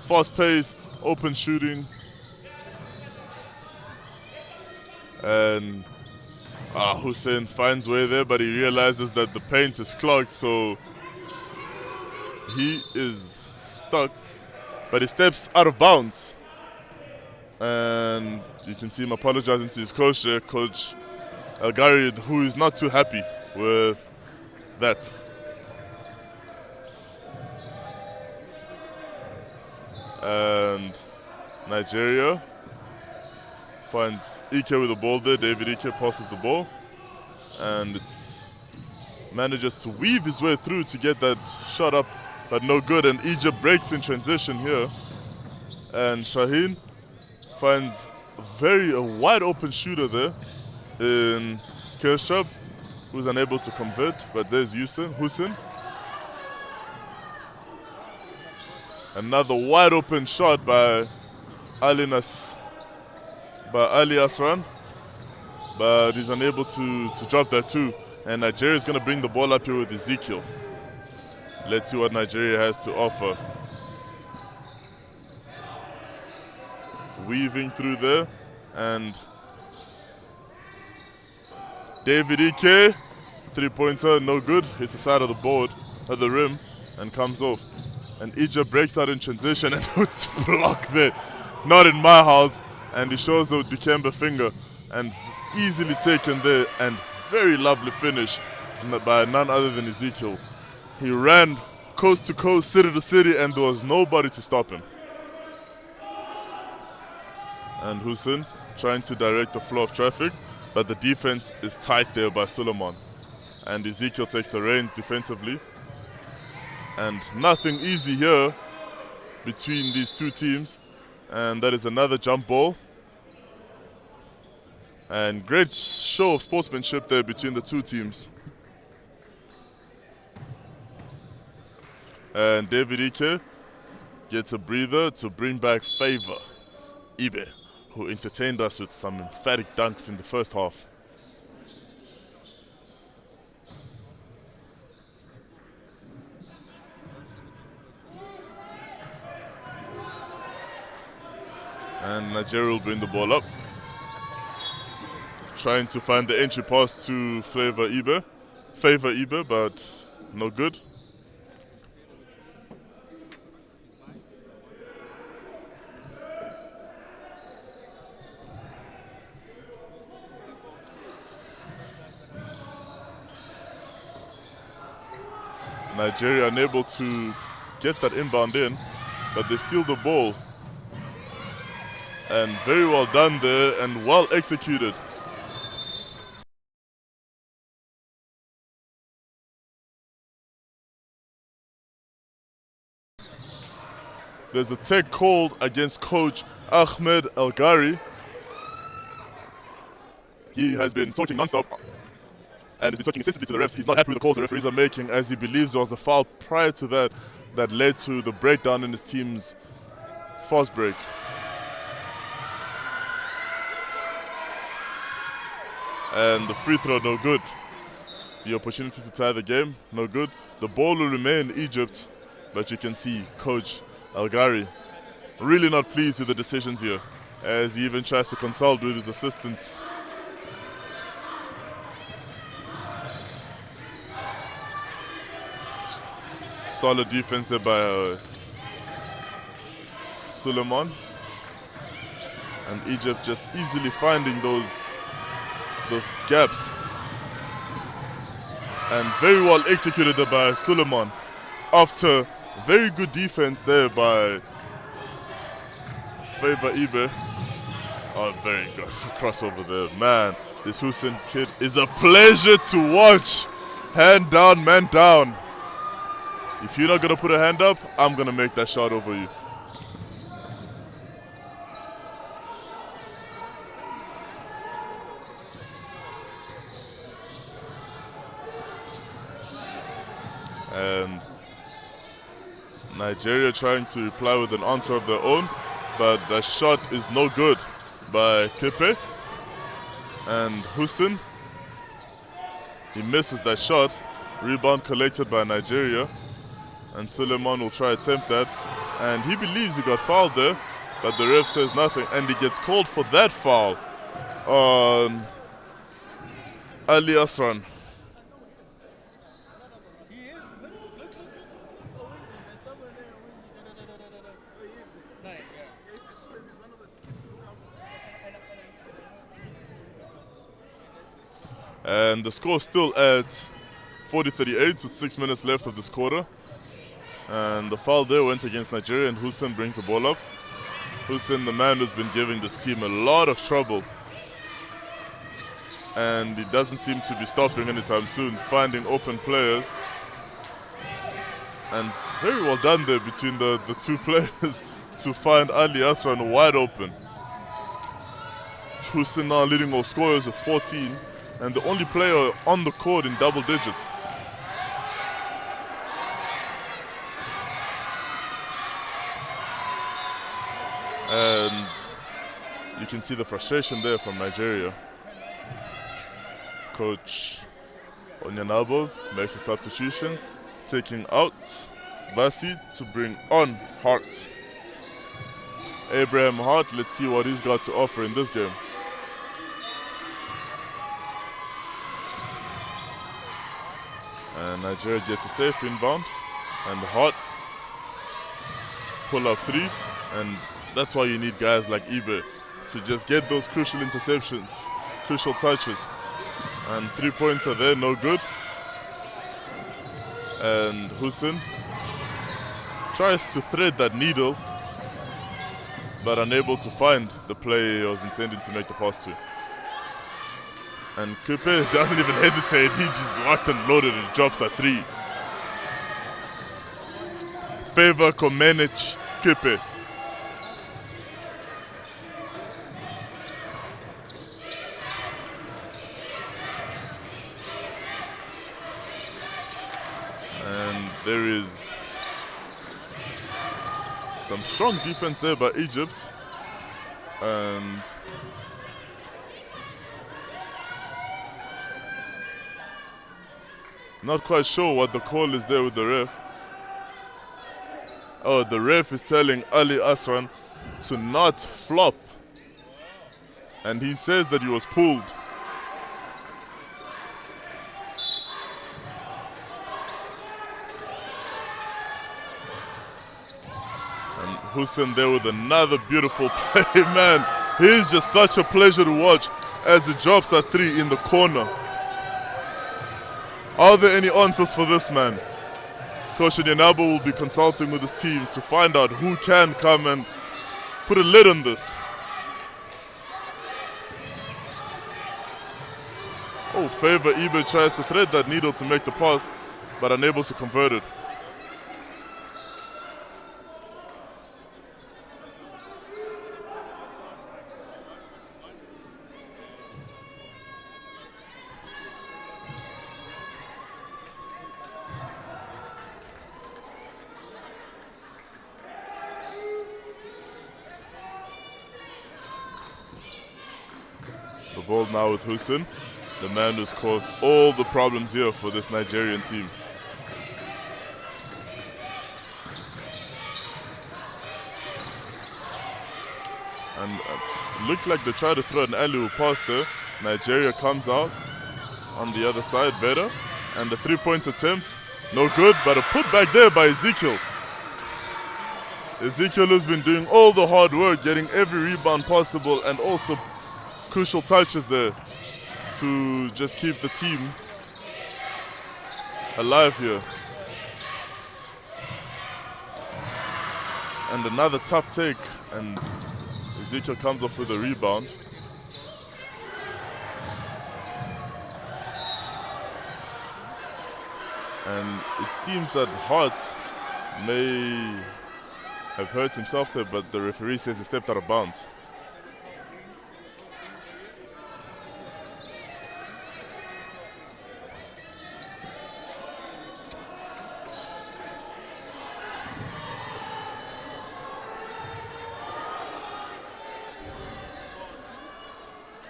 Fast pace, open shooting. And Hussein finds way there, but he realizes that the paint is clogged, so he is stuck, but he steps out of bounds. And you can see him apologizing to his coach there, Coach Al-Ghari, who is not too happy with that. And Nigeria finds Ike with the ball there. David Ike passes the ball, and manages to weave his way through to get that shot up, but no good. And Egypt breaks in transition here, and Shaheen finds a wide open shooter there in Kirshab, who's unable to convert, but there's Hussein. Another wide open shot by Ali Asran, but he's unable to drop that too. And Nigeria is going to bring the ball up here with Ezekiel. Let's see what Nigeria has to offer. Weaving through there, and David Ike, three-pointer, no good. Hits the side of the board, at the rim, and comes off. And Egypt breaks out in transition and block there. Not in my house. And he shows the Dikembe finger, and easily taken there, and very lovely finish by none other than Ezekiel. He ran coast to coast, city to city, and there was nobody to stop him. And Hussein trying to direct the flow of traffic, but the defense is tight there by Suleiman. And Ezekiel takes the reins defensively. And nothing easy here between these two teams. And that is another jump ball. And great show of sportsmanship there between the two teams. And David Ike gets a breather to bring back FIBA Ibe, who entertained us with some emphatic dunks in the first half. And Nigeria will bring the ball up, trying to find the entry pass to Favor Ibe, but no good. Nigeria unable to get that inbound in, but they steal the ball. And very well done there and well executed. There's a tech called against coach Ahmed El-Ghari. He has been talking non-stop and has been talking insistently to the refs. He's not happy with the calls the referees are making, as he believes there was a foul prior to that that led to the breakdown in his team's fast break. And the free throw, no good. The opportunity to tie the game, no good. The ball will remain in Egypt, but you can see coach El-Ghari really not pleased with the decisions here, as he even tries to consult with his assistants. Solid defense there by Suleiman, and Egypt just easily finding those gaps, and very well executed there by Suleiman after very good defense there by FIBA. Oh, very good crossover there. Man, this Hussein kid is a pleasure to watch. Hand down, man down. If you're not going to put a hand up, I'm going to make that shot over you. And Nigeria trying to reply with an answer of their own, but the shot is no good by Kepe. And Hussein, he misses that shot. Rebound collected by Nigeria, and Suleiman will try to attempt that, and he believes he got fouled there, but the ref says nothing, and he gets called for that foul on Ali Asran. And the score still at 40-38 with 6 minutes left of this quarter. And the foul there went against Nigeria, and Hussein brings the ball up. Hussein, the man who's been giving this team a lot of trouble. And he doesn't seem to be stopping anytime soon, finding open players. And very well done there between the two players to find Ali Asran wide open. Hussein now leading all scorers with 14, and the only player on the court in double digits. And you can see the frustration there from Nigeria. Coach Onyanabo makes a substitution, taking out Basi to bring on Hart. Abraham Hart, let's see what he's got to offer in this game. And Nigeria gets a safe inbound, and Hart pull up three, and that's why you need guys like Ibe to just get those crucial interceptions, crucial touches. And 3 points are there, no good. And Hussein tries to thread that needle, but unable to find the player he was intending to make the pass to. And Kepe doesn't even hesitate, he just locked and loaded and drops that three. Favor Komenich Kepe. And there is some strong defense there by Egypt. And not quite sure what the call is there with the ref. Oh, the ref is telling Ali Asran to not flop. And he says that he was pulled. And Hussein there with another beautiful play, man. He's just such a pleasure to watch as he drops that three in the corner. Are there any answers for this man? Coach Nyanabo will be consulting with his team to find out who can come and put a lid on this. Oh, Favor Ibe tries to thread that needle to make the pass, but unable to convert it. The ball now with Hussein, the man who's caused all the problems here for this Nigerian team. And it looked like they tried to throw an alley-oop pass there. Nigeria comes out on the other side better. And the three-point attempt, no good, but a put back there by Ezekiel. Ezekiel has been doing all the hard work, getting every rebound possible, and also crucial touches there to just keep the team alive here. And another tough take, and Ezekiel comes off with a rebound. And it seems that Hart may have hurt himself there, but the referee says he stepped out of bounds.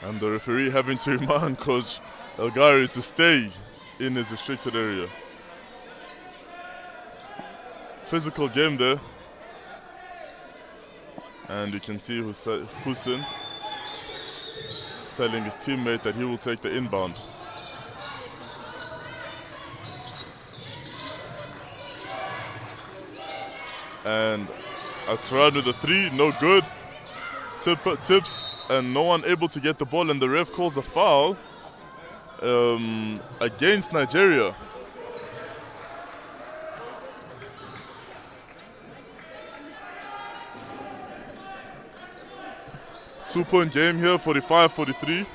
And the referee having to remind Coach Elgari to stay in his restricted area. Physical game there. And you can see Hussein telling his teammate that he will take the inbound. And Asran with the three, no good. Tips. And no one able to get the ball, and the ref calls a foul against Nigeria. Two-point game here, 45-43.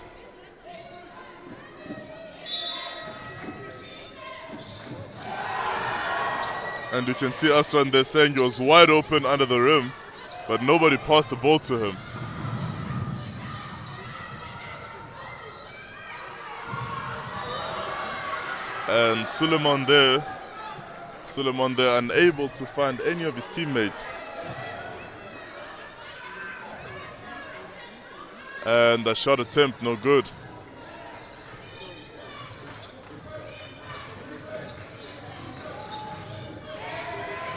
And you can see Asran there saying he was wide open under the rim, but nobody passed the ball to him. And Suleiman there unable to find any of his teammates. And the shot attempt, no good.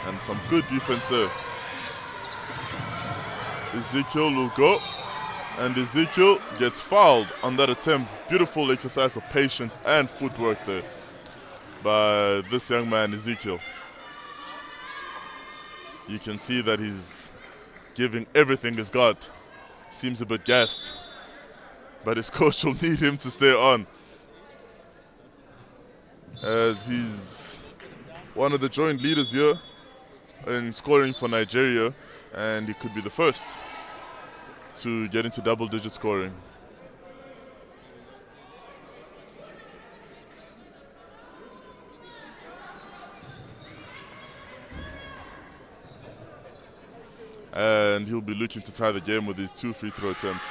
And some good defense there. Ezekiel will go. And Ezekiel gets fouled on that attempt. Beautiful exercise of patience and footwork there by this young man, Ezekiel. You can see that he's giving everything he's got. Seems a bit gassed, but his coach will need him to stay on, as he's one of the joint leaders here in scoring for Nigeria, and he could be the first to get into double-digit scoring. And he'll be looking to tie the game with his 2 free throw attempts.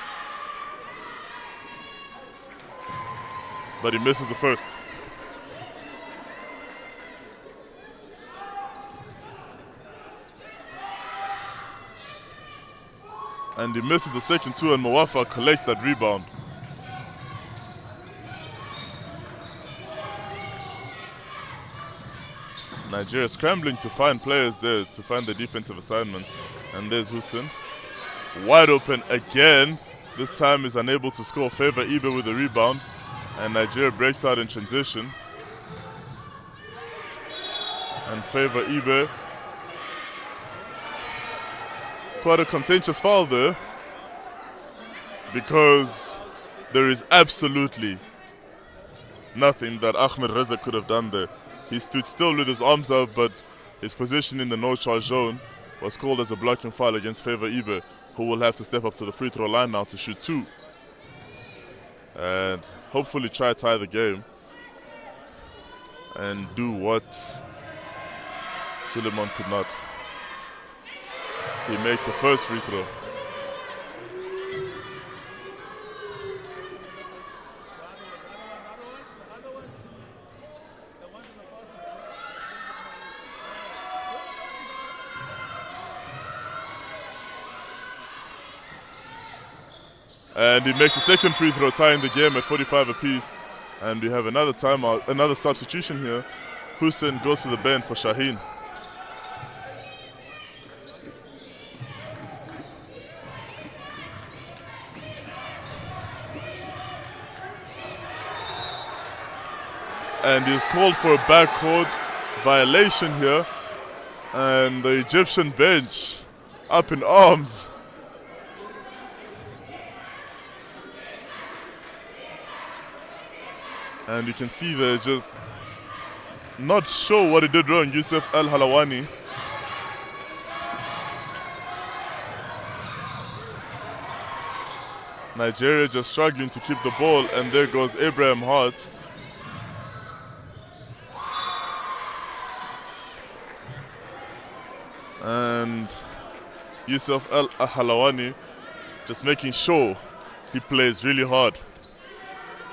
But he misses the first. And he misses the second too, and Mawafa collects that rebound. Nigeria scrambling to find players there, to find the defensive assignment. And there's Hussein. Wide open again. This time is unable to score. Favor Ibe with the rebound. And Nigeria breaks out in transition. And Favor Ibe. Quite a contentious foul there, because there is absolutely nothing that Ahmed Reza could have done there. He stood still with his arms up, but His position in the no-charge zone was called as a blocking foul against FIBA Ibe, who will have to step up to the free throw line now to shoot 2. And hopefully try to tie the game and do what Suleiman could not. He makes the first free throw. And he makes the second free throw, tying the game at 45 apiece. And we have another timeout, another substitution here. Hussein goes to the bench for Shaheen. And he's called for a backcourt violation here. And the Egyptian bench up in arms. And you can see they're just not sure what he did wrong, Yusuf Al-Halawani. Nigeria just struggling to keep the ball, and there goes Abraham Hart. And Yusuf Al-Halawani just making sure he plays really hard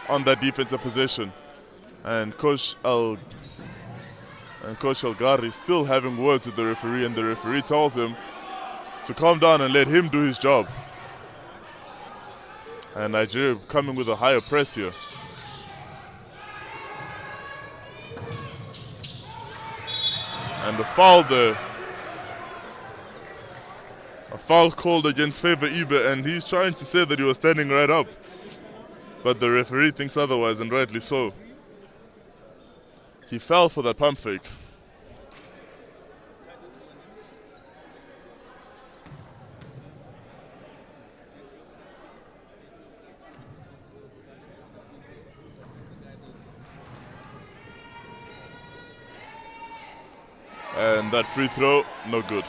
on that defensive possession. And Coach Al-Ghari still having words with the referee, and the referee tells him to calm down and let him do his job. And Nigeria coming with a higher press here. And the foul there. A foul called against FIBA Ibe, and he's trying to say that he was standing right up. But the referee thinks otherwise, and rightly so. He fell for that pump fake. And that free throw, no good.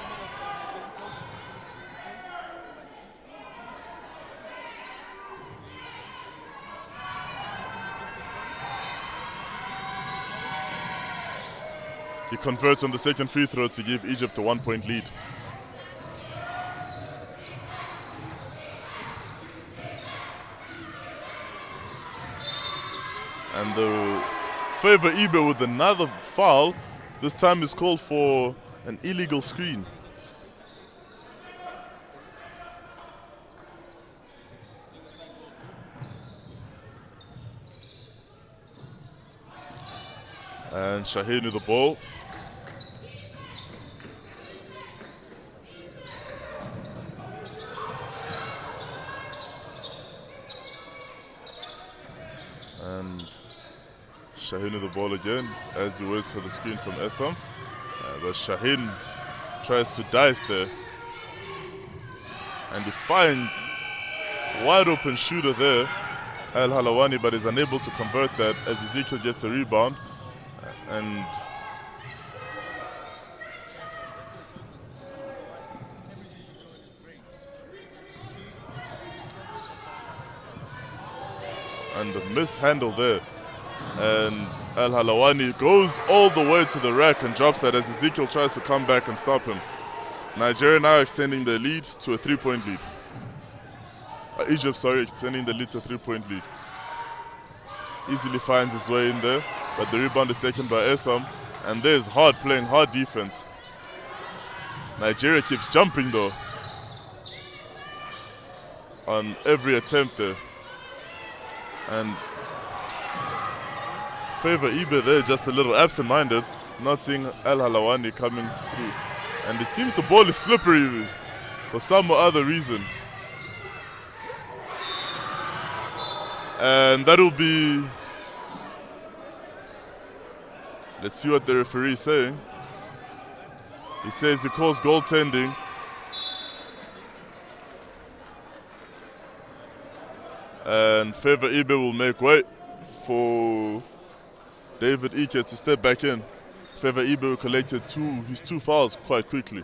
He converts on the second free throw to give Egypt a 1-point lead. And the FIBA Ibe with another foul. This time is called for an illegal screen. And Shaheen with the ball. And Shaheen with the ball again as he waits for the screen from Essam. But Shaheen tries to dice there. And he finds wide open shooter there, Al-Halawani, but is unable to convert that as Ezekiel gets a rebound. And the mishandle there. And Al-Halawani goes all the way to the rack and drops that as Ezekiel tries to come back and stop him. Nigeria now extending their lead to a 3-point lead. Egypt, sorry, extending the lead to a 3-point lead. Easily finds his way in there, but the rebound is taken by Essam. And there's Hard playing hard defense. Nigeria keeps jumping though on every attempt there. And FIBA Ibe there just a little absent-minded, not seeing Al-Halawani coming through. And it seems the ball is slippery for some other reason. And that'll be... Let's see what the referee is saying. He says he calls goaltending. And FIBA Ibe will make way for David Ike to step back in. Feva Ibe collected his two fouls quite quickly.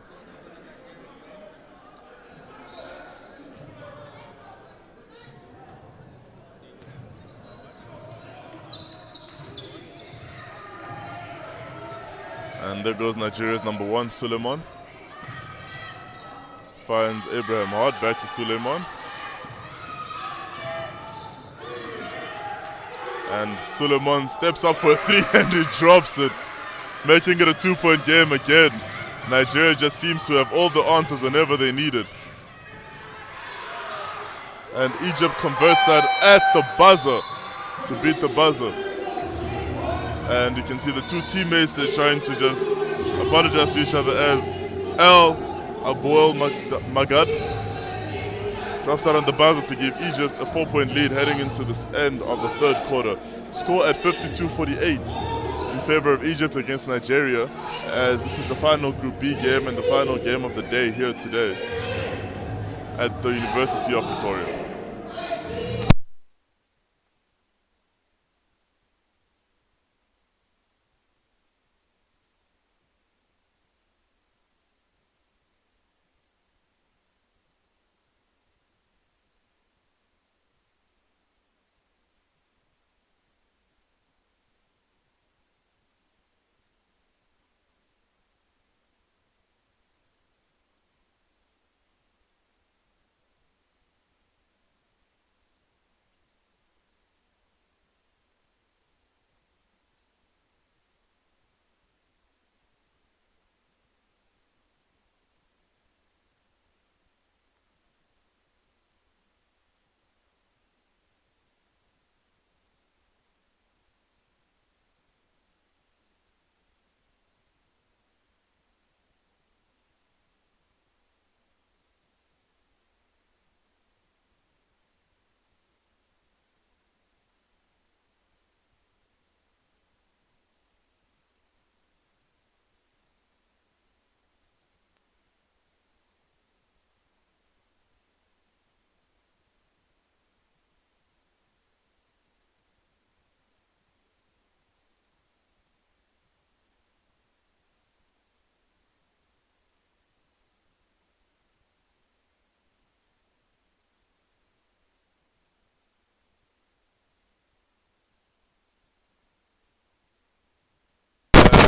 And there goes Nigeria's number 1, Suleiman. Finds Abraham Hart, back to Suleiman. And Suleiman steps up for a 3 and he drops it, making it a 2-point game again. Nigeria just seems to have all the answers whenever they need it. And Egypt converts that at the buzzer to beat the buzzer. And you can see the two teammates are trying to just apologize to each other as El Abouel Magad drops that on the buzzer to give Egypt a 4-point lead heading into this end of the third quarter. Score at 52-48 in favor of Egypt against Nigeria, as this is the final Group B game and the final game of the day here today at the University of Pretoria.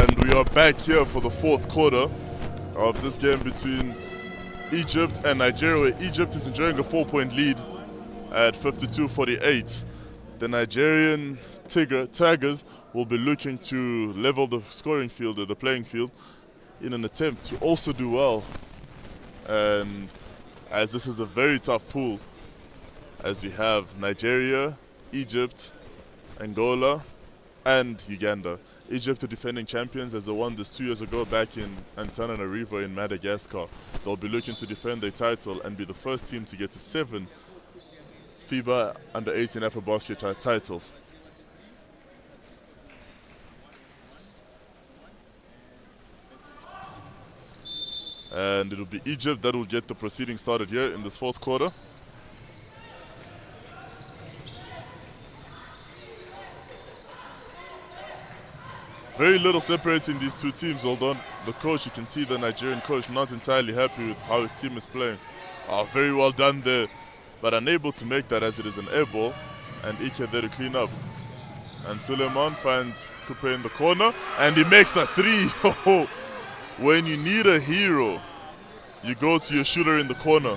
And we are back here for the fourth quarter of this game between Egypt and Nigeria, where Egypt is enjoying a 4-point lead at 52-48. The Nigerian Tigers will be looking to level the scoring field or the playing field in an attempt to also do well. And as this is a very tough pool, as we have Nigeria, Egypt, Angola, and Uganda. Egypt, the defending champions, as they won this 2 years ago back in Antananarivo in Madagascar. They'll be looking to defend their title and be the first team to get to 7 FIBA U18 AfroBasket titles. And it'll be Egypt that will get the proceedings started here in this fourth quarter. Very little separating these two teams, although the coach, you can see the Nigerian coach not entirely happy with how his team is playing. Very well done there, but unable to make that as it is an air ball, and Ike there to clean up. And Suleiman finds Coupe in the corner, and he makes a 3. When you need a hero, you go to your shooter in the corner.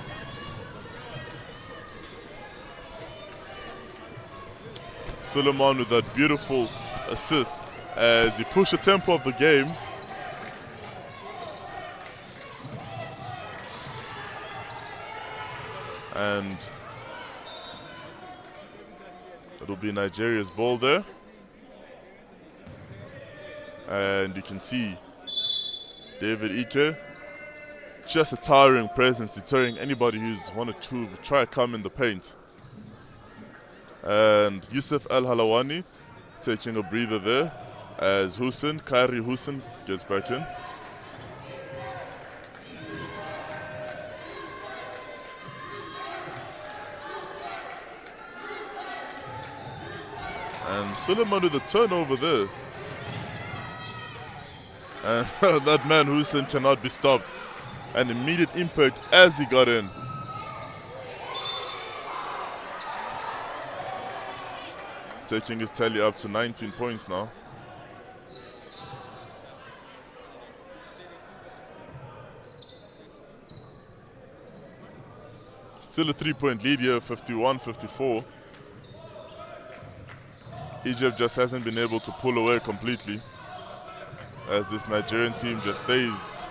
Suleiman with that beautiful assist as he pushed the tempo of the game. And it'll be Nigeria's ball there. And you can see David Ike, just a towering presence, deterring anybody who's wanted to try to come in the paint. And Yusuf Al-Halawani taking a breather there as Kairi Hussein gets back in. And Suleiman with a turnover there. And that man Hussein cannot be stopped. An immediate impact as he got in. Taking his tally up to 19 points now. Still a 3-point lead here, 51-54. Egypt just hasn't been able to pull away completely, as this Nigerian team just stays.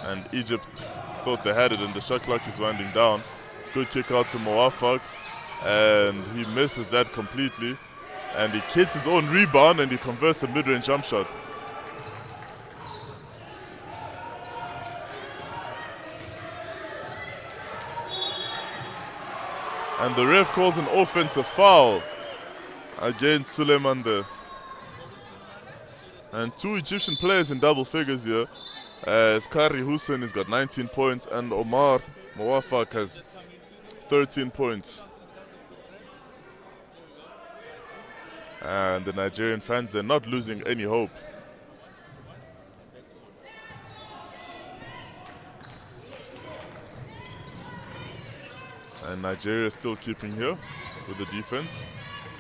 And Egypt thought they had it, and the shot clock is winding down. Good kick out to Moafak, and he misses that completely. And he kicks his own rebound, and he converts a mid-range jump shot. And the ref calls an offensive foul against Suleiman there. And two Egyptian players in double figures here, as Kari Hussein has got 19 points and Omar Moafak has 13 points. And the Nigerian fans, they're not losing any hope. And Nigeria still keeping here with the defense.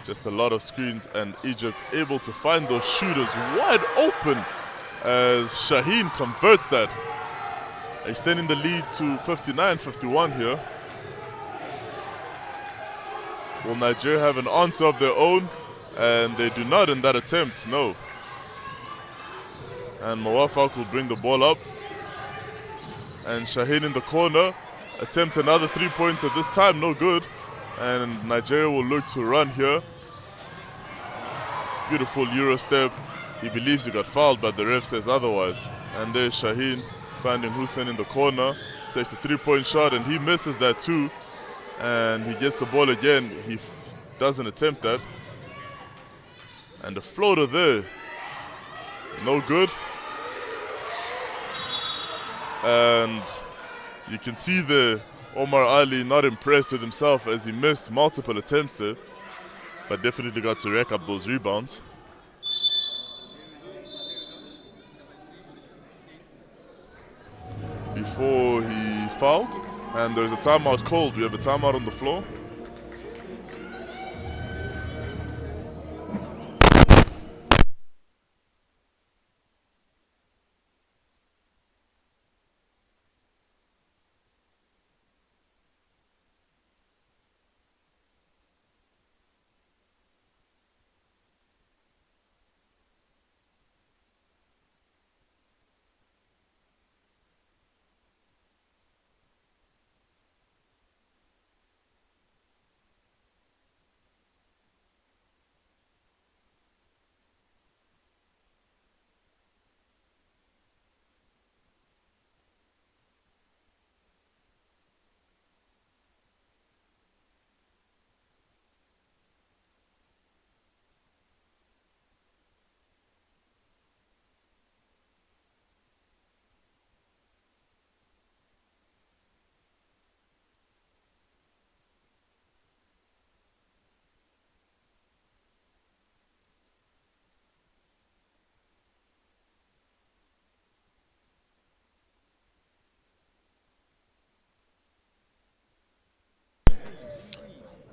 Just a lot of screens, and Egypt able to find those shooters wide open as Shaheen converts that. Extending the lead to 59-51 here. Will Nigeria have an answer of their own? And they do not in that attempt, no. And Moafak will bring the ball up. And Shaheen in the corner attempts another 3 points at this time, no good. And Nigeria will look to run here. Beautiful Euro step. He believes he got fouled, but the ref says otherwise. And there's Shaheen finding Hussein in the corner. Takes a 3-point shot, and he misses that too. And he gets the ball again. He doesn't attempt that. And the floater there, no good. And you can see the Omar Ali not impressed with himself as he missed multiple attempts there, but definitely got to rack up those rebounds. Before he fouled, and there's a timeout called. We have a timeout on the floor.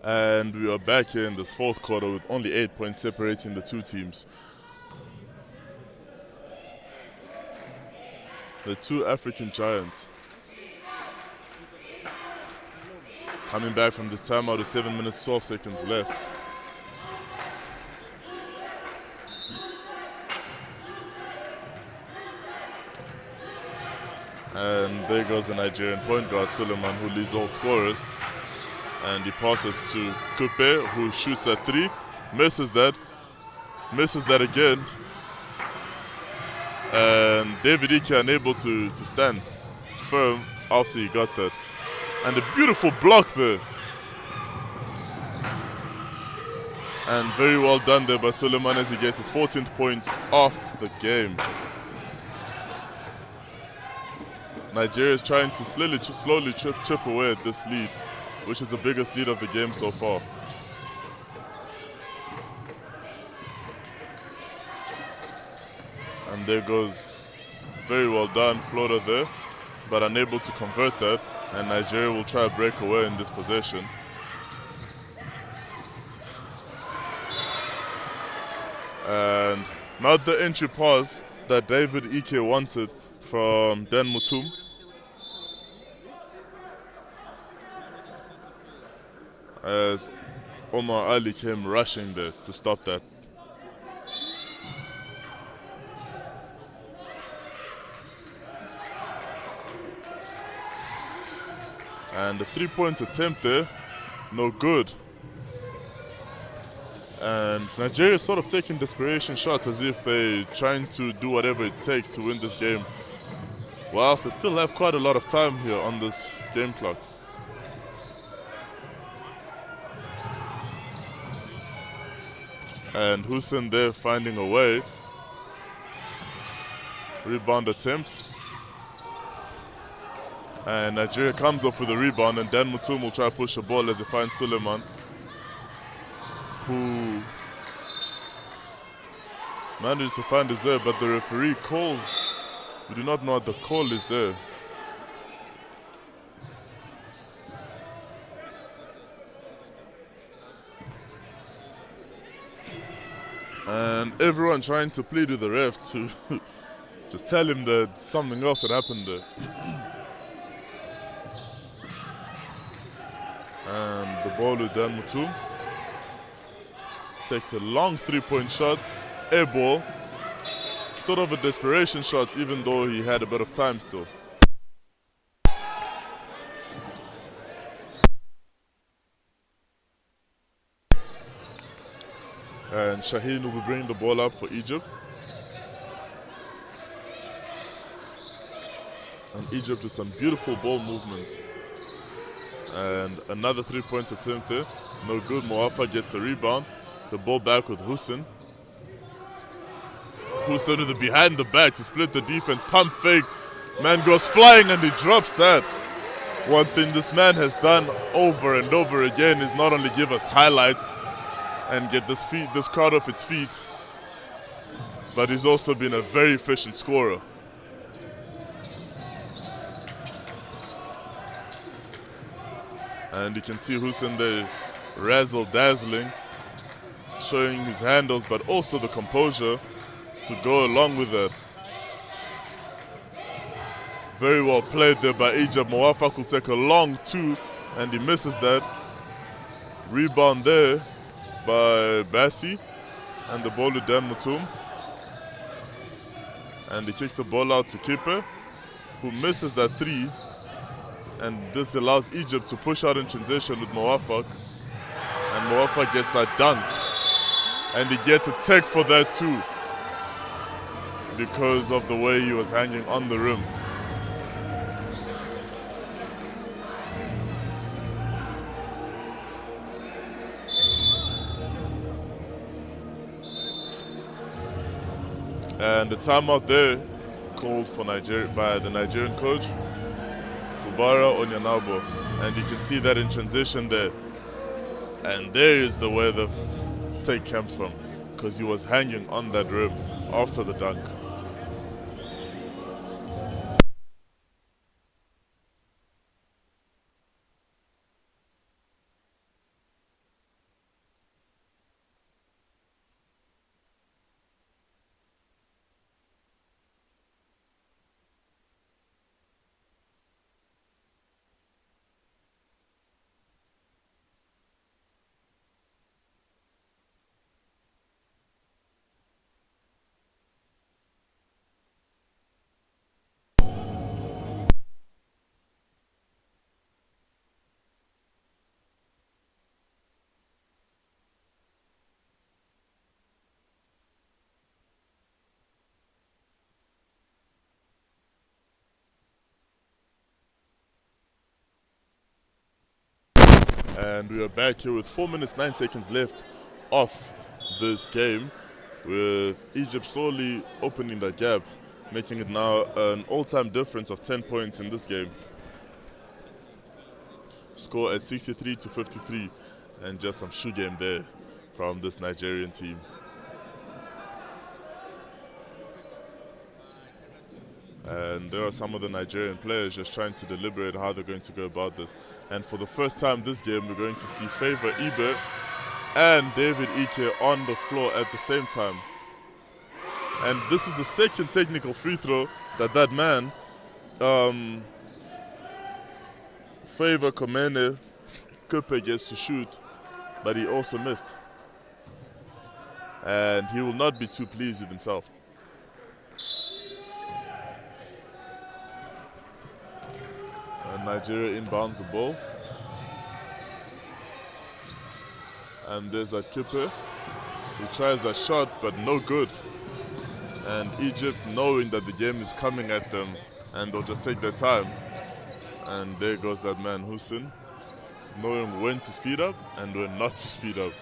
And we are back here in this fourth quarter with only 8 points separating the two teams. The two African giants coming back from this timeout with 7 minutes 12 seconds left. And there goes the Nigerian point guard Suleiman, who leads all scorers. And he passes to Kupe, who shoots at 3, misses that again. And David Ike unable to stand firm after he got that. And a beautiful block there. And very well done there by Suleiman as he gets his 14th point off the game. Nigeria is trying to slowly chip away at this lead, which is the biggest lead of the game so far. there goes, very well done, floater there, but unable to convert that, and Nigeria will try to break away in this possession. And not the entry pass that David Ike wanted from Dan Mutum. As Omar Ali came rushing there to stop that. And the three-point attempt there, no good. And Nigeria is sort of taking desperation shots as if they're trying to do whatever it takes to win this game, whilst they still have quite a lot of time here on this game clock. And Hussein there finding a way. Rebound attempt. And Nigeria comes off with a rebound, and Dan Mutum will try to push the ball as they find Suleiman, who manages to find his way, but the referee calls. We do not know what the call is there. And everyone trying to plead with the ref to just tell him that something else had happened there. And the ball with Dan Mutum. Takes a long three-point shot, air ball. Sort of a desperation shot, even though he had a bit of time still. And Shaheen will be bringing the ball up for Egypt. And Egypt with some beautiful ball movement. And another three-point attempt there. No good. Moafa gets the rebound. The ball back with Hussein. Hussein with the behind the back to split the defense. Pump fake. Man goes flying and he drops that. One thing this man has done over and over again is not only give us highlights and get this crowd off its feet, but he's also been a very efficient scorer. And you can see Hussein there razzle-dazzling, showing his handles, but also the composure to go along with that. Very well played there by Egypt. Moafak will take a long two, and he misses that. Rebound there by Bassi, and the ball to Dan Mutum. And he kicks the ball out to Kipe, who misses that three. And this allows Egypt to push out in transition with Moafak. And Moafak gets that dunk. And he gets a tech for that too, because of the way he was hanging on the rim. And the timeout there called for Nigeria by the Nigerian coach, Fubara Onyanabo. And you can see that in transition there. And there is the where the take comes from, because he was hanging on that rim after the dunk. And we are back here with 4 minutes 9 seconds left off this game, with Egypt slowly opening that gap, making it now an all-time difference of 10 points in this game. Score at 63-53, and just some shoe game there from this Nigerian team. And there are some of the Nigerian players just trying to deliberate how they're going to go about this. And for the first time this game, we're going to see Favor Ibe and David Ike on the floor at the same time. And this is the second technical free throw that man, Favor Komene Kupe, gets to shoot, but he also missed. And he will not be too pleased with himself. And Nigeria inbounds the ball. And there's that Kupe. He tries that shot, but no good. And Egypt, knowing that the game is coming at them and they'll just take their time. And there goes that man, Hussein, knowing when to speed up and when not to speed up.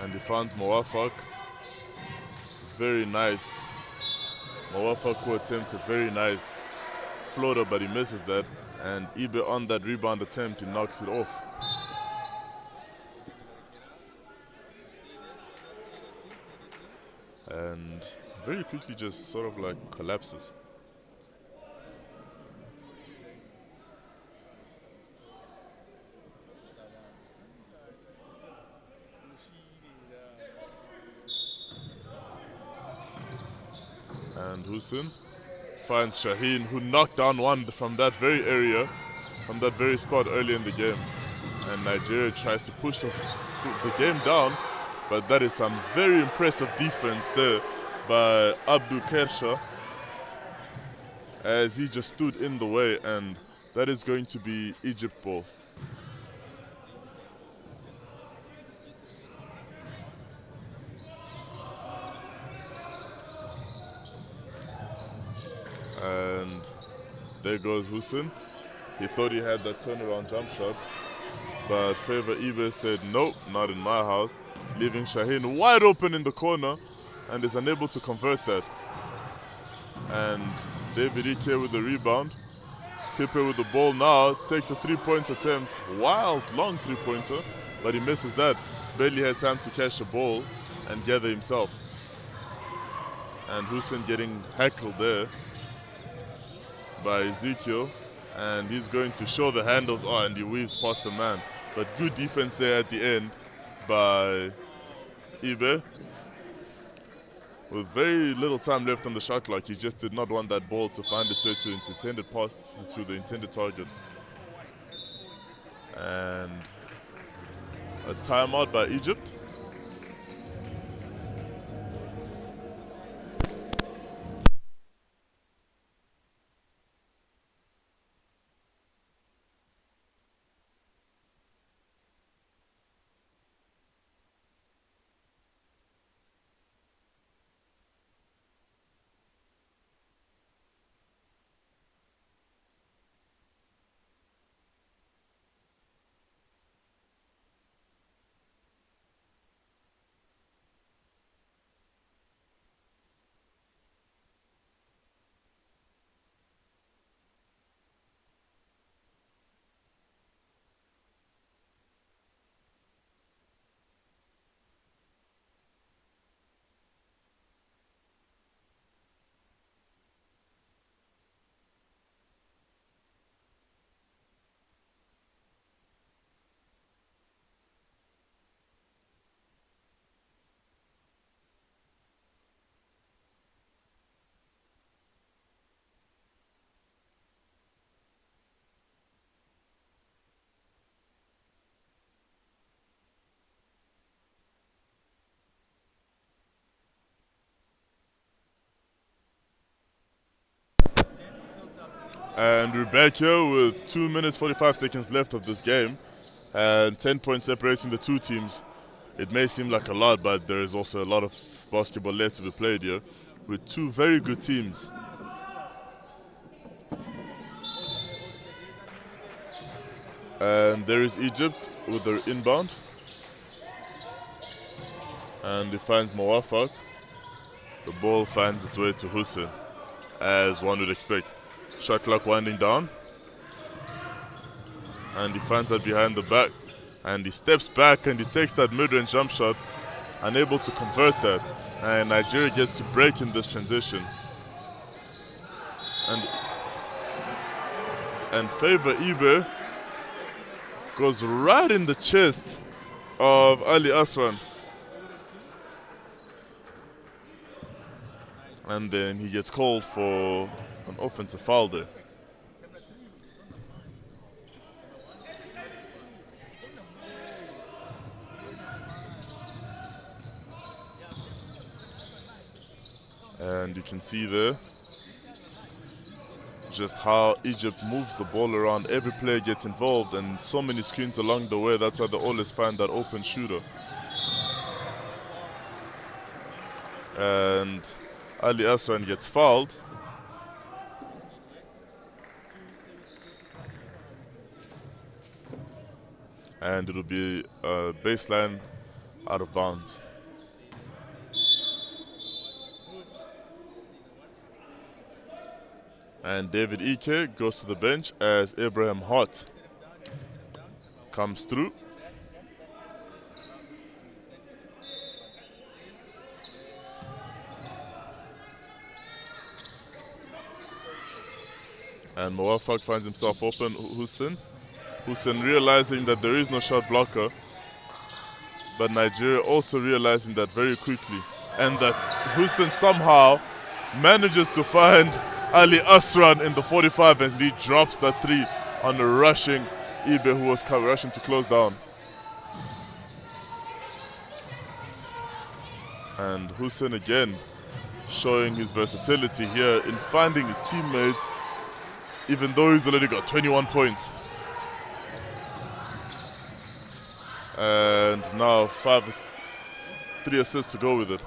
And he finds Mawafak. Very nice. Mawafak who attempts a very nice floater, but he misses that. And Ibe on that rebound attempt, he knocks it off. And very quickly just sort of like collapses. And Hussein finds Shaheen, who knocked down one from that very area, from that very spot early in the game. And Nigeria tries to push the game down, but that is some very impressive defense there by Abdul Kersha, as he just stood in the way, and that is going to be Egypt ball. And there goes Hussein. He thought he had that turnaround jump shot, but Favor Ibe said, nope, not in my house, leaving Shaheen wide open in the corner and is unable to convert that. And David Ike with the rebound. Kipe with the ball now, takes a three-point attempt, wild, long three-pointer, but he misses that. Barely had time to catch the ball and gather himself. And Hussein getting heckled there by Ezekiel, and he's going to show the handles on, and he weaves past the man. But good defense there at the end by Ibe. With very little time left on the shot clock, he just did not want that ball to find its way to its intended pass to the intended target. And a timeout by Egypt. And we're back here with 2 minutes 45 seconds left of this game and 10 points separating the two teams. It may seem like a lot, but there is also a lot of basketball left to be played here with two very good teams. And there is Egypt with their inbound, and he finds Mawafak. The ball finds its way to Hussein, as one would expect. Shot clock winding down, and he finds that behind the back, and he steps back and he takes that mid-range jump shot, unable to convert that. And Nigeria gets to break in this transition. And FIBA Ibe goes right in the chest of Ali Asran. And then he gets called for an offensive foul there. And you can see there just how Egypt moves the ball around. Every player gets involved and so many screens along the way. That's how they always find that open shooter. And Ali Asran gets fouled. And it'll be a baseline out of bounds. And David Ike goes to the bench as Abraham Hart comes through. And Moafak finds himself open. Hussein realizing that there is no shot blocker, but Nigeria also realizing that very quickly, and that Hussein somehow manages to find Ali Asran in the 45, and he drops that three on the rushing Ibe, who was rushing to close down. And Hussein again showing his versatility here in finding his teammates, even though he's already got 21 points. And now 3 assists to go with it.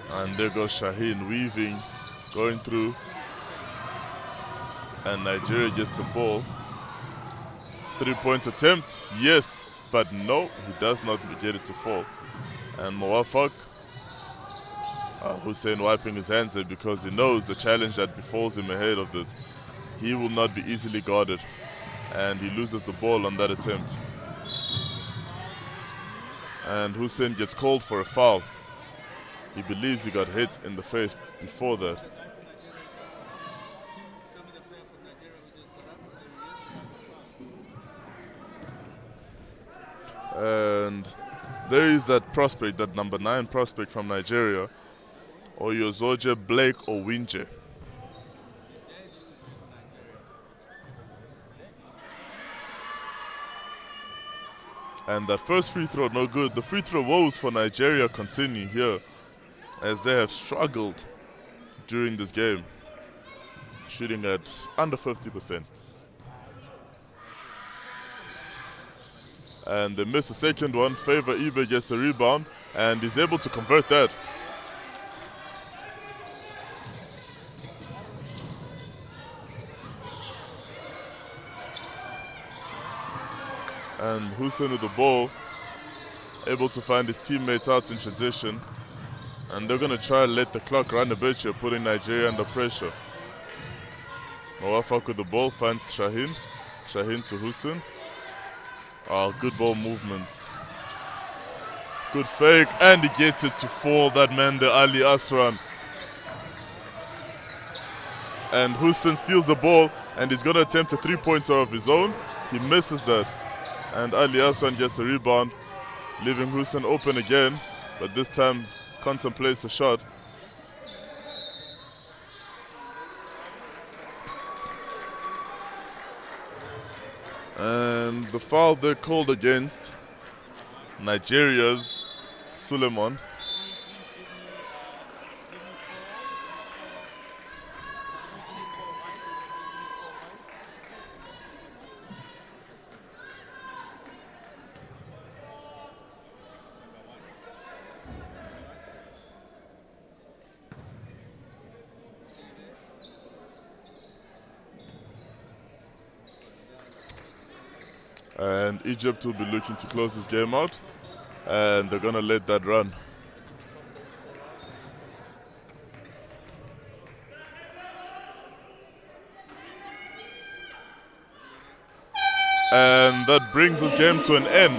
And there goes Shaheen weaving, going through. And Nigeria gets the ball. 3-point attempt, yes, but no, he does not get it to fall. And Moafak, Hussein wiping his hands there because he knows the challenge that befalls him ahead of this. He will not be easily guarded, and he loses the ball on that attempt. And Hussein gets called for a foul. He believes he got hit in the face before that. And there is that prospect, that number 9 prospect from Nigeria, Oyozoje Blake Owinje. And that first free throw, no good. The free throw woes for Nigeria continue here, as they have struggled during this game, shooting at under 50%. And they miss the second one. FIBA Ibe gets a rebound and is able to convert that. And Hussein with the ball, able to find his teammates out in transition. And they're going to try and let the clock run a bit here, putting Nigeria under pressure. Moafak with the ball finds Shaheen. Shaheen to Hussein. Good ball movements. Good fake, and he gets it to fall, that man, the Ali Asran. And Hussein steals the ball, and he's going to attempt a 3-pointer of his own. He misses that. And Ali Asran gets a rebound, leaving Hussein open again, but this time contemplates the shot. And the foul they're called against Nigeria's Suleiman. And Egypt will be looking to close this game out, and they're going to let that run. And that brings this game to an end.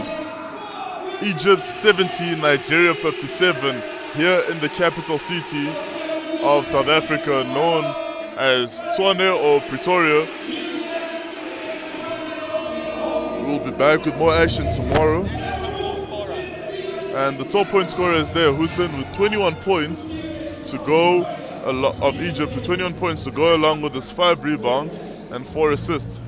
Egypt 70, Nigeria 57, here in the capital city of South Africa, known as Tshwane or Pretoria. We'll be back with more action tomorrow. And the top point scorer is there, Hussein, with 21 points to go, of Egypt with 21 points to go along with his 5 rebounds and 4 assists.